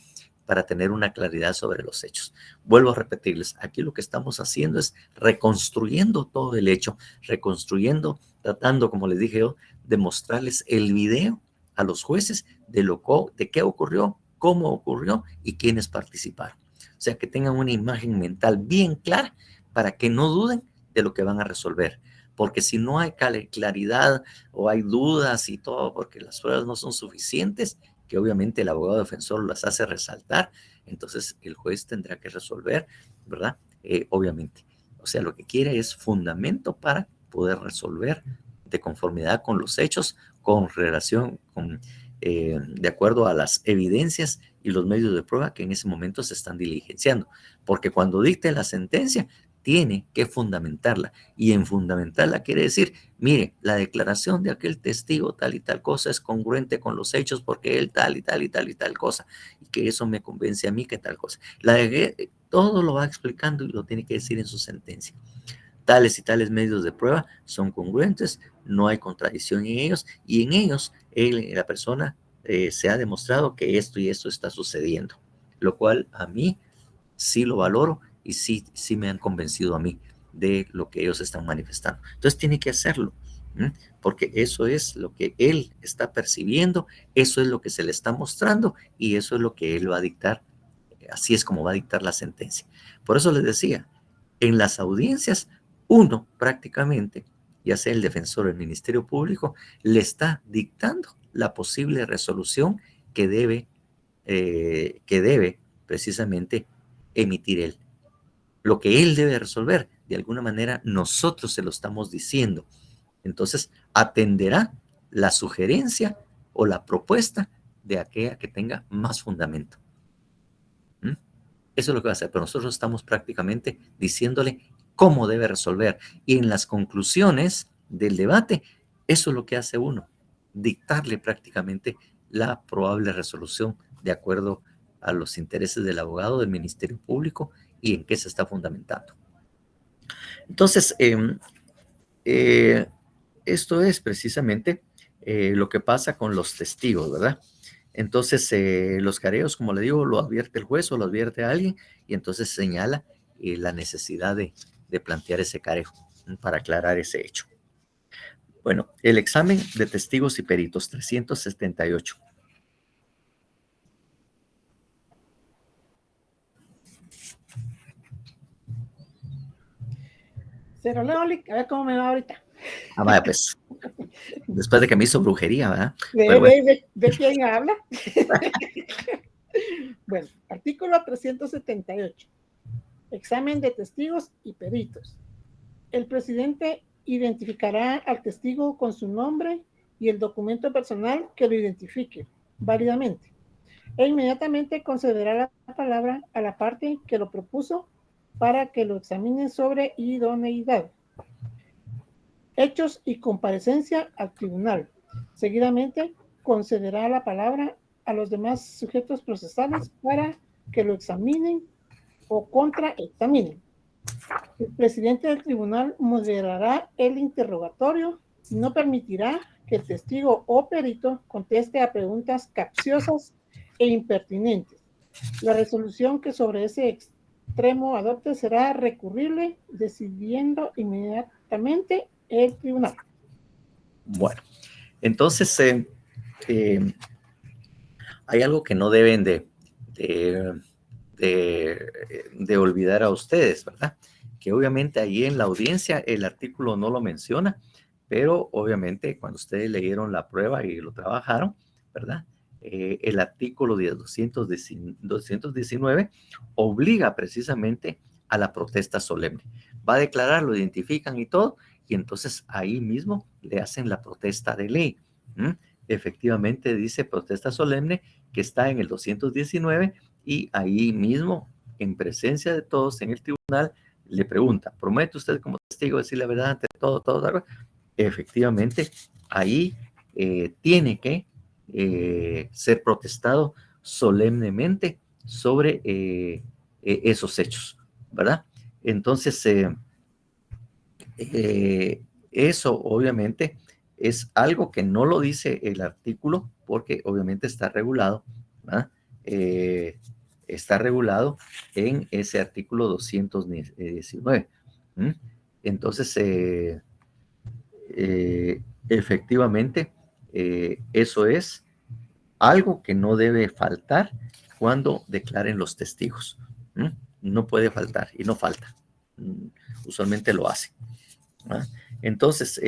para tener una claridad sobre los hechos. Vuelvo a repetirles, aquí lo que estamos haciendo es reconstruyendo todo el hecho, reconstruyendo, tratando, como les dije yo, de mostrarles el video a los jueces de qué ocurrió, cómo ocurrió y quiénes participaron. O sea, que tengan una imagen mental bien clara para que no duden de lo que van a resolver. Porque si no hay claridad o hay dudas y todo, porque las pruebas no son suficientes, que obviamente el abogado defensor las hace resaltar, entonces el juez tendrá que resolver, ¿verdad? Obviamente. O sea, lo que quiere es fundamento para poder resolver de conformidad con los hechos, con relación, de acuerdo a las evidencias y los medios de prueba que en ese momento se están diligenciando. Porque cuando dicte la sentencia, tiene que fundamentarla, y en fundamentarla quiere decir, mire, la declaración de aquel testigo tal y tal cosa es congruente con los hechos porque él tal y tal y tal y tal cosa, y que eso me convence a mí que tal cosa. Todo lo va explicando y lo tiene que decir en su sentencia. Tales y tales medios de prueba son congruentes, no hay contradicción en ellos, y en ellos la persona se ha demostrado que esto y esto está sucediendo, lo cual a mí sí lo valoro y sí me han convencido a mí de lo que ellos están manifestando. Entonces tiene que hacerlo, porque eso es lo que él está percibiendo, eso es lo que se le está mostrando y eso es lo que él va a dictar. Así es como va a dictar la sentencia. Por eso les decía, en las audiencias, uno prácticamente, ya sea el defensor o el Ministerio Público, le está dictando la posible resolución que debe precisamente emitir él. Lo que él debe resolver, de alguna manera nosotros se lo estamos diciendo. Entonces atenderá la sugerencia o la propuesta de aquella que tenga más fundamento. Eso es lo que va a hacer, pero nosotros estamos prácticamente diciéndole cómo debe resolver. Y en las conclusiones del debate, eso es lo que hace uno, dictarle prácticamente la probable resolución de acuerdo a los intereses del abogado, del Ministerio Público y en qué se está fundamentando. Entonces, esto es precisamente lo que pasa con los testigos, ¿verdad? Entonces, los careos, como le digo, lo advierte el juez o lo advierte a alguien y entonces señala la necesidad de plantear ese careo para aclarar ese hecho. Bueno, el examen de testigos y peritos, 378. Cero Leolic, a ver cómo me va ahorita. Ah, vaya, pues, después de que me hizo brujería, ¿verdad? ¿Ve quién habla? Bueno, artículo 378. Examen de testigos y peritos. El presidente identificará al testigo con su nombre y el documento personal que lo identifique válidamente e inmediatamente concederá la palabra a la parte que lo propuso para que lo examine sobre idoneidad, hechos y comparecencia al tribunal. Seguidamente concederá la palabra a los demás sujetos procesales para que lo examinen o contraexaminen. El presidente del tribunal moderará el interrogatorio y no permitirá que el testigo o perito conteste a preguntas capciosas e impertinentes. La resolución que sobre ese extremo adopte será recurrible, decidiendo inmediatamente el tribunal. Bueno, entonces hay algo que no deben de olvidar a ustedes, ¿verdad? Que obviamente ahí en la audiencia el artículo no lo menciona, pero obviamente cuando ustedes leyeron la prueba y lo trabajaron, ¿verdad? El artículo 219 obliga precisamente a la protesta solemne. Va a declarar, lo identifican y todo, y entonces ahí mismo le hacen la protesta de ley. Efectivamente dice protesta solemne que está en el 219 y ahí mismo, en presencia de todos en el tribunal, le pregunta, ¿promete usted como testigo decir la verdad ante todo? Efectivamente, ahí tiene que ser protestado solemnemente sobre esos hechos, ¿verdad? Entonces, eso obviamente es algo que no lo dice el artículo porque obviamente está regulado, ¿verdad? Está regulado en ese artículo 219. Entonces, efectivamente, eso es algo que no debe faltar cuando declaren los testigos. No puede faltar y no falta. Usualmente lo hace. Entonces,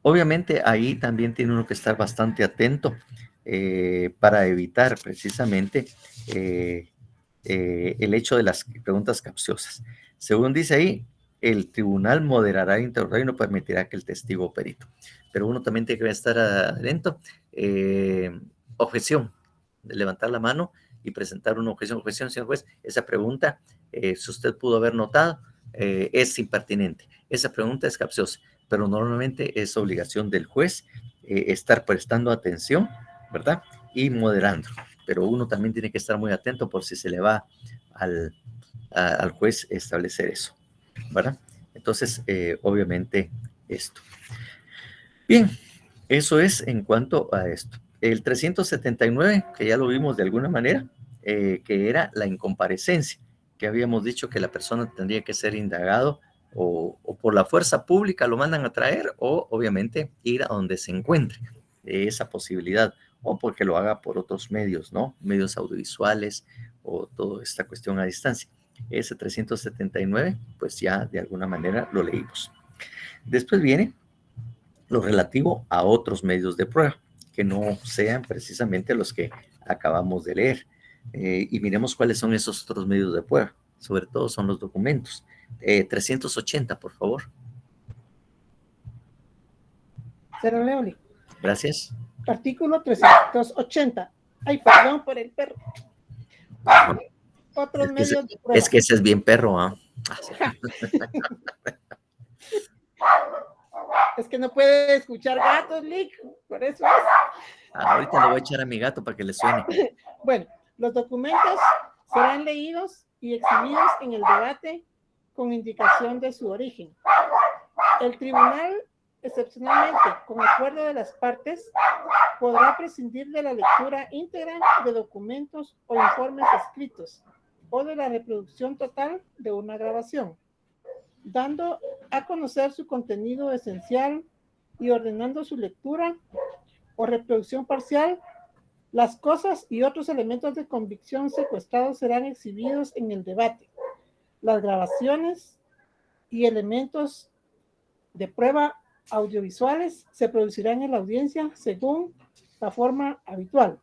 obviamente ahí también tiene uno que estar bastante atento para evitar precisamente el hecho de las preguntas capciosas. Según dice ahí, el tribunal moderará el interrogatorio y no permitirá que el testigo o perito. Pero uno también tiene que estar atento. Objeción, de levantar la mano y presentar una objeción. Objeción, señor juez, esa pregunta, si usted pudo haber notado, es impertinente. Esa pregunta es capciosa, pero normalmente es obligación del juez estar prestando atención, ¿verdad? Y moderando. Pero uno también tiene que estar muy atento por si se le va al juez establecer eso, ¿verdad? Entonces, obviamente, esto. Bien, eso es en cuanto a esto. El 379, que ya lo vimos de alguna manera, que era la incomparecencia, que habíamos dicho que la persona tendría que ser indagado o por la fuerza pública lo mandan a traer o obviamente ir a donde se encuentre esa posibilidad o porque lo haga por otros medios, ¿no? Medios audiovisuales o toda esta cuestión a distancia. Ese 379, pues ya de alguna manera lo leímos. Después viene lo relativo a otros medios de prueba, que no sean precisamente los que acabamos de leer. Y miremos cuáles son esos otros medios de prueba. Sobre todo son los documentos. 380, por favor. Cero Leoli. Gracias. Artículo 380. Ay, perdón por el perro. Otros medios de prueba. Es que ese es bien perro, ¿ah? Es que no puede escuchar gatos, Lick. Por eso. Ahorita le voy a echar a mi gato para que le suene. Bueno, los documentos serán leídos y exhibidos en el debate con indicación de su origen. El tribunal, excepcionalmente, con acuerdo de las partes, podrá prescindir de la lectura íntegra de documentos o informes escritos o de la reproducción total de una grabación, dando a conocer su contenido esencial y ordenando su lectura o reproducción parcial. Las cosas y otros elementos de convicción secuestrados serán exhibidos en el debate. Las grabaciones y elementos de prueba audiovisuales se producirán en la audiencia según la forma habitual.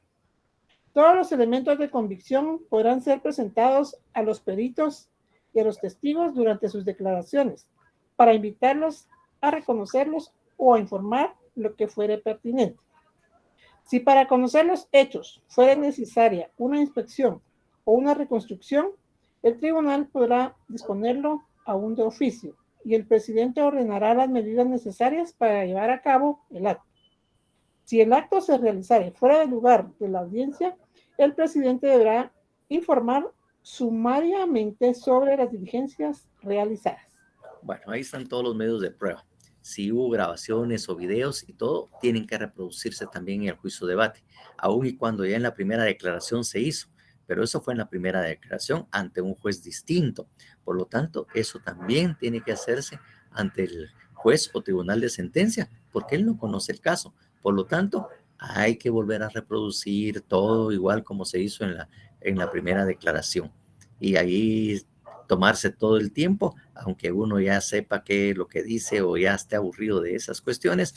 Todos los elementos de convicción podrán ser presentados a los peritos y a los testigos durante sus declaraciones para invitarlos a reconocerlos o a informar lo que fuere pertinente. Si para conocer los hechos fuera necesaria una inspección o una reconstrucción, el tribunal podrá disponerlo aún de oficio y el presidente ordenará las medidas necesarias para llevar a cabo el acto. Si el acto se realizare fuera del lugar de la audiencia, el presidente deberá informar sumariamente sobre las diligencias realizadas. Bueno, ahí están todos los medios de prueba. Si hubo grabaciones o videos y todo, tienen que reproducirse también en el juicio debate, aun y cuando ya en la primera declaración se hizo, pero eso fue en la primera declaración ante un juez distinto. Por lo tanto, eso también tiene que hacerse ante el juez o tribunal de sentencia, porque él no conoce el caso. Por lo tanto, hay que volver a reproducir todo igual como se hizo en la primera declaración. Y ahí tomarse todo el tiempo, aunque uno ya sepa qué es lo que dice o ya esté aburrido de esas cuestiones,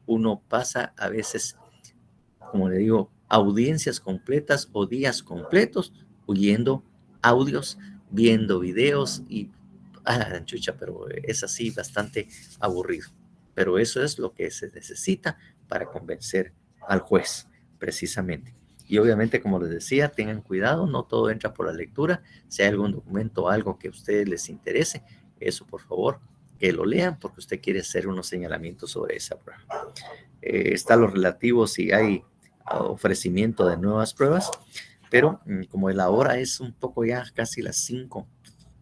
uno pasa a veces, como le digo, audiencias completas o días completos oyendo audios, viendo videos y chucha, pero es así bastante aburrido. Pero eso es lo que se necesita para convencer al juez, precisamente. Y obviamente, como les decía, tengan cuidado, no todo entra por la lectura. Si hay algún documento o algo que a ustedes les interese, eso por favor, que lo lean porque usted quiere hacer unos señalamientos sobre esa prueba. Está lo relativo si hay ofrecimiento de nuevas pruebas, pero como la hora es un poco ya casi las 5,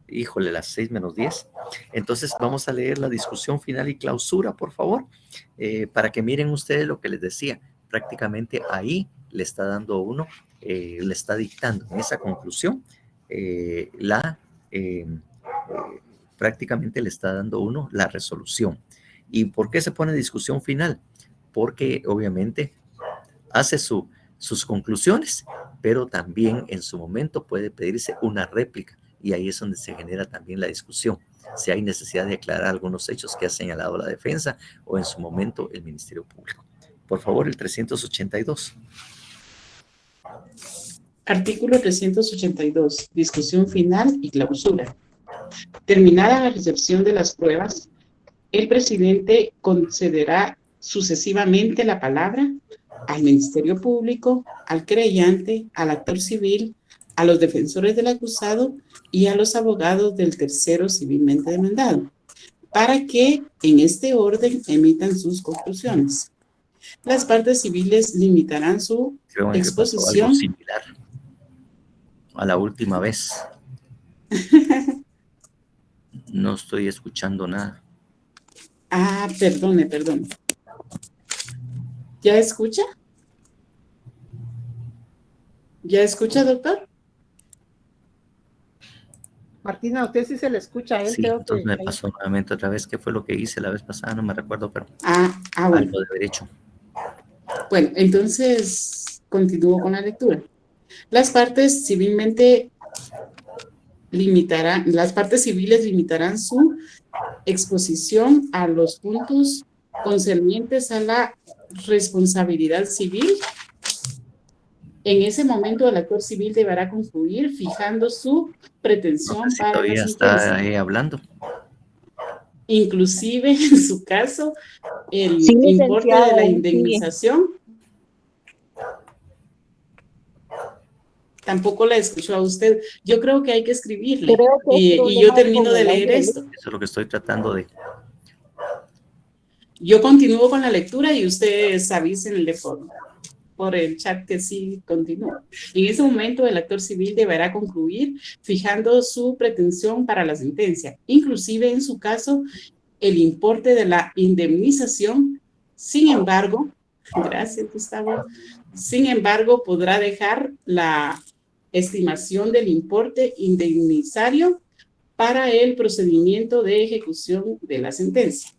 híjole, las 6 menos 10, entonces vamos a leer la discusión final y clausura, por favor, para que miren ustedes lo que les decía. Prácticamente ahí le está dando uno, le está dictando en esa conclusión, prácticamente le está dando uno la resolución. ¿Y por qué se pone discusión final? Porque obviamente hace sus conclusiones, pero también en su momento puede pedirse una réplica y ahí es donde se genera también la discusión. Si hay necesidad de aclarar algunos hechos que ha señalado la defensa o en su momento el Ministerio Público. Por favor, el 382. Artículo 382. Discusión final y clausura. Terminada la recepción de las pruebas, el presidente concederá sucesivamente la palabra al Ministerio Público, al querellante, al actor civil, a los defensores del acusado y a los abogados del tercero civilmente demandado, para que en este orden emitan sus conclusiones. Las partes civiles limitarán su exposición. Algo similar a la última vez. No estoy escuchando nada. Perdone. ¿Ya escucha? ¿Ya escucha, doctor? Martina, a usted sí se le escucha a él. Sí, creo entonces que me pasó nuevamente otra vez. ¿Qué fue lo que hice la vez pasada? No me recuerdo, pero bueno. algo de derecho. Bueno, entonces continúo con la lectura. Las partes civiles limitarán su exposición a los puntos concernientes a la responsabilidad civil. En ese momento el actor civil deberá concluir fijando su pretensión No sé si para todavía la está sentencia. ahí hablando. Inclusive, en su caso, el Sí, importe de la licenciada, indemnización. Tampoco la escuchó a usted. Yo creo que hay que escribirle. Creo que Y yo termino de leer esto. Eso es lo que estoy tratando de... Yo continúo con la lectura y ustedes avisen por el chat que sí continúa. En ese momento, el actor civil deberá concluir fijando su pretensión para la sentencia, inclusive en su caso, el importe de la indemnización. Sin embargo, gracias, Gustavo. Sin embargo, podrá dejar la estimación del importe indemnizario para el procedimiento de ejecución de la sentencia.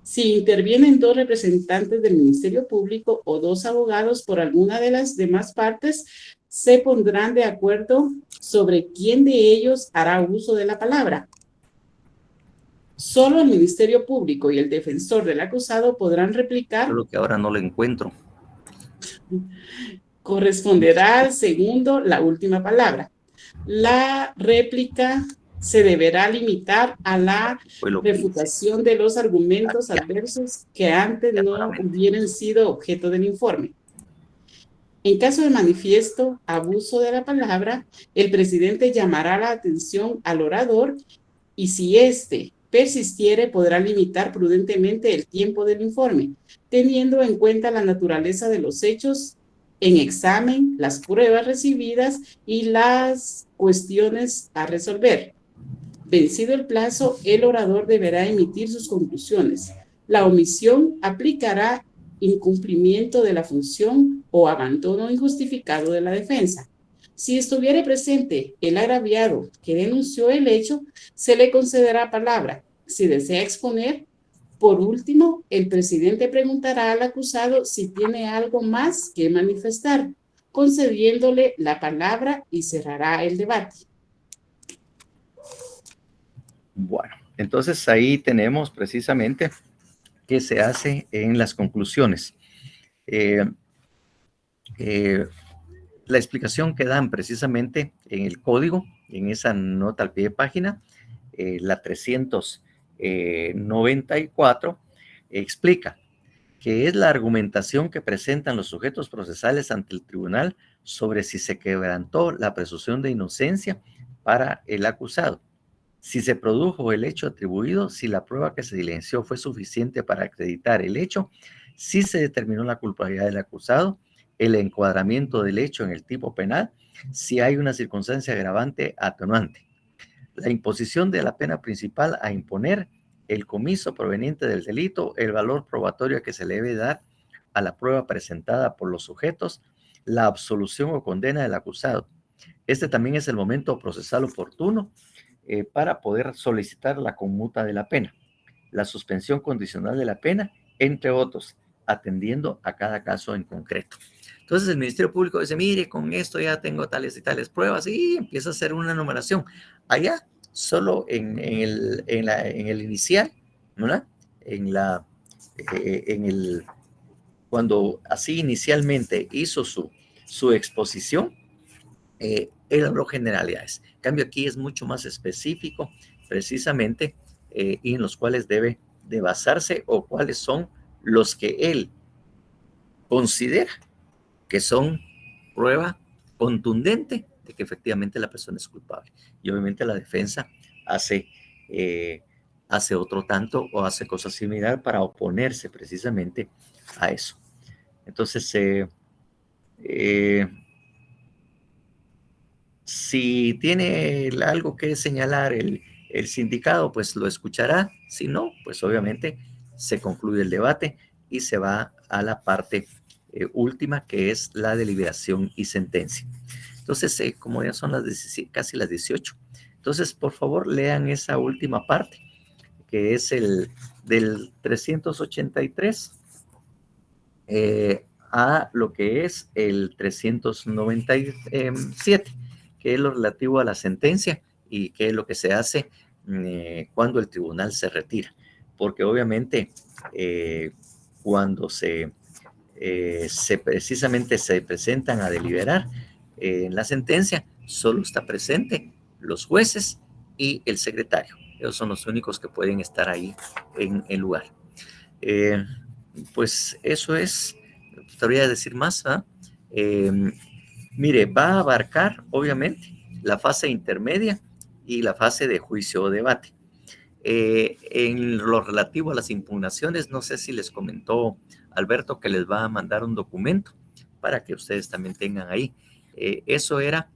Si intervienen dos representantes del Ministerio Público o dos abogados por alguna de las demás partes, se pondrán de acuerdo sobre quién de ellos hará uso de la palabra. Solo el Ministerio Público y el defensor del acusado podrán replicar. Solo que ahora no lo encuentro. Corresponderá al segundo la última palabra. La réplica se deberá limitar a la refutación de los argumentos adversos que antes no hubieran sido objeto del informe. En caso de manifiesto abuso de la palabra, el presidente llamará la atención al orador y si éste persistiere, podrá limitar prudentemente el tiempo del informe, teniendo en cuenta la naturaleza de los hechos en examen, las pruebas recibidas y las cuestiones a resolver. Vencido el plazo, el orador deberá emitir sus conclusiones. La omisión aplicará incumplimiento de la función o abandono injustificado de la defensa. Si estuviere presente el agraviado que denunció el hecho, se le concederá palabra. Si desea exponer, por último, el presidente preguntará al acusado si tiene algo más que manifestar, concediéndole la palabra y cerrará el debate. Bueno, entonces ahí tenemos precisamente qué se hace en las conclusiones. La explicación que dan precisamente en el código, en esa nota al pie de página, la 394, explica que es la argumentación que presentan los sujetos procesales ante el tribunal sobre si se quebrantó la presunción de inocencia para el acusado, si se produjo el hecho atribuido, si la prueba que se diligenció fue suficiente para acreditar el hecho, si se determinó la culpabilidad del acusado, el encuadramiento del hecho en el tipo penal, si hay una circunstancia agravante atenuante, la imposición de la pena principal a imponer, el comiso proveniente del delito, el valor probatorio que se le debe dar a la prueba presentada por los sujetos, la absolución o condena del acusado. Este también es el momento procesal oportuno para poder solicitar la conmuta de la pena, la suspensión condicional de la pena, entre otros, atendiendo a cada caso en concreto. Entonces el Ministerio Público dice, mire, con esto ya tengo tales y tales pruebas, y empieza a hacer una enumeración. Allá, solo en el inicial, ¿verdad? Cuando así inicialmente hizo su exposición, él habló generalidades. En cambio, aquí es mucho más específico, precisamente, y en los cuales debe de basarse o cuáles son los que él considera que son prueba contundente de que efectivamente la persona es culpable. Y obviamente la defensa hace otro tanto o hace cosas similares para oponerse precisamente a eso. Entonces, si tiene algo que señalar el sindicato, pues lo escuchará. Si no, pues obviamente se concluye el debate y se va a la parte última, que es la deliberación y sentencia. Entonces, como ya son casi las 18, entonces, por favor, lean esa última parte, que es el del 383 a lo que es el 397, que es lo relativo a la sentencia y qué es lo que se hace cuando el tribunal se retira. Porque obviamente cuando precisamente se presentan a deliberar en la sentencia, solo está presente los jueces y el secretario. Ellos son los únicos que pueden estar ahí en el lugar. Pues eso es, podría decir más, mire, va a abarcar obviamente la fase intermedia y la fase de juicio o debate. En lo relativo a las impugnaciones, no sé si les comentó Alberto que les va a mandar un documento para que ustedes también tengan ahí. Eso era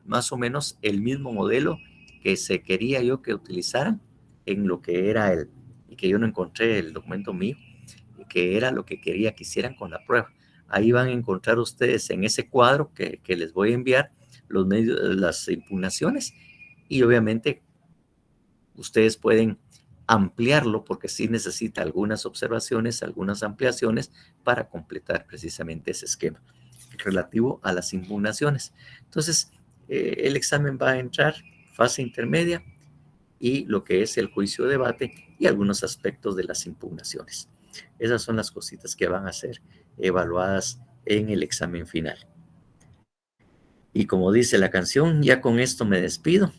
más o menos el mismo modelo que se quería yo que utilizaran en lo que era y que yo no encontré el documento mío, que era lo que quería que hicieran con la prueba. Ahí van a encontrar ustedes en ese cuadro que les voy a enviar los medios, las impugnaciones, y obviamente ustedes pueden ampliarlo porque sí necesita algunas observaciones, algunas ampliaciones para completar precisamente ese esquema relativo a las impugnaciones. Entonces, el examen va a entrar fase intermedia y lo que es el juicio de debate y algunos aspectos de las impugnaciones. Esas son las cositas que van a ser evaluadas en el examen final. Y como dice la canción, ya con esto me despido.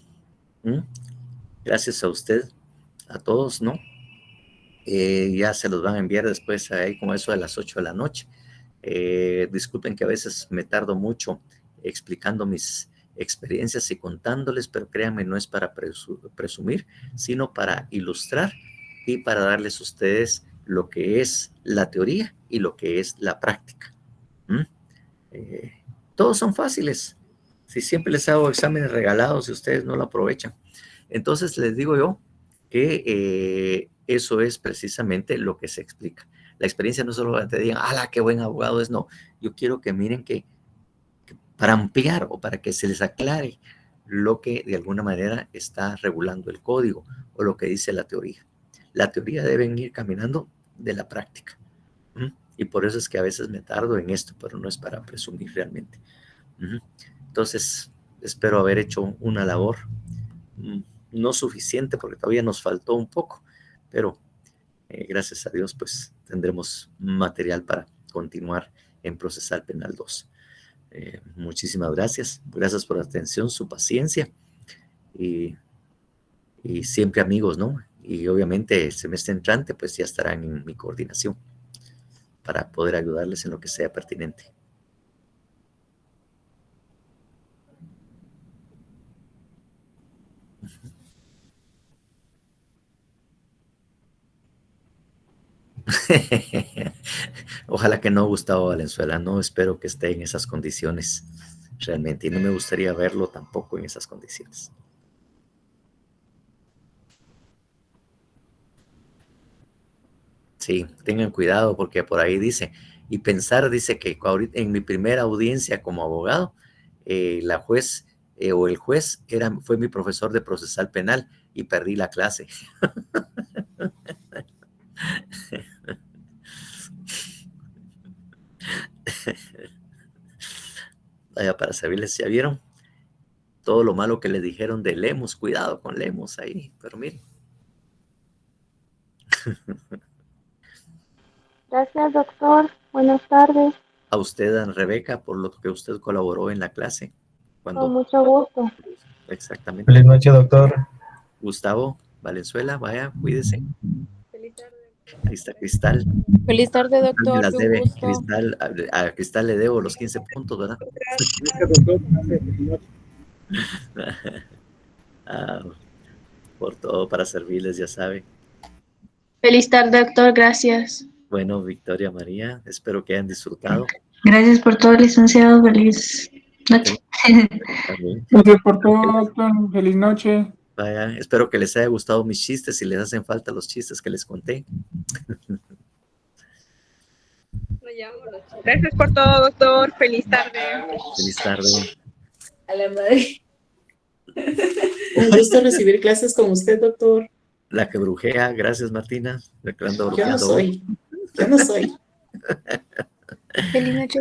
Gracias a usted, a todos, ¿no? Ya se los van a enviar después ahí como eso de las 8 de la noche. Disculpen que a veces me tardo mucho explicando mis experiencias y contándoles, pero créanme, no es para presumir, sino para ilustrar y para darles a ustedes lo que es la teoría y lo que es la práctica. Todos son fáciles. Si siempre les hago exámenes regalados y ustedes no lo aprovechan. Entonces les digo yo que eso es precisamente lo que se explica. La experiencia no solo te digan, ¡ala, qué buen abogado es! No, yo quiero que miren que para ampliar o para que se les aclare lo que de alguna manera está regulando el código o lo que dice la teoría. La teoría deben ir caminando de la práctica. Y por eso es que a veces me tardo en esto, pero no es para presumir realmente. Entonces, espero haber hecho una labor no suficiente porque todavía nos faltó un poco, pero gracias a Dios pues tendremos material para continuar en Procesal Penal 2. Muchísimas gracias por la atención, su paciencia y siempre amigos, ¿no? Y obviamente el semestre entrante pues ya estarán en mi coordinación para poder ayudarles en lo que sea pertinente. Ojalá que no, Gustavo Valenzuela, no espero que esté en esas condiciones realmente, y no me gustaría verlo tampoco en esas condiciones. Sí, tengan cuidado porque por ahí dice, y pensar, dice que ahorita en mi primera audiencia como abogado, la juez o el juez fue mi profesor de procesal penal y perdí la clase. Vaya, para servirles, ¿ya vieron? Todo lo malo que les dijeron de Lemos, cuidado con Lemos ahí, pero miren. Gracias, doctor. Buenas tardes. A usted, Ana Rebeca, por lo que usted colaboró en la clase. Con mucho gusto. Exactamente. Feliz noche, doctor. Gustavo Valenzuela, vaya, cuídese. Feliz tarde. Ahí está Cristal. Feliz tarde, doctor. Las debe. Cristal, a Cristal le debo los 15 puntos, ¿verdad? Gracias, doctor. Por todo, para servirles, ya sabe. Feliz tarde, doctor. Gracias. Bueno, Victoria María, espero que hayan disfrutado. Gracias por todo, licenciado. Feliz noche. Gracias por todo, doctor. Feliz noche. Vaya, espero que les haya gustado mis chistes, si les hacen falta los chistes que les conté. Gracias por todo, doctor. Feliz tarde. Feliz tarde. A la madre. Un gusto recibir clases con usted, doctor. La que brujea, gracias Martina. Yo no soy. Feliz noche.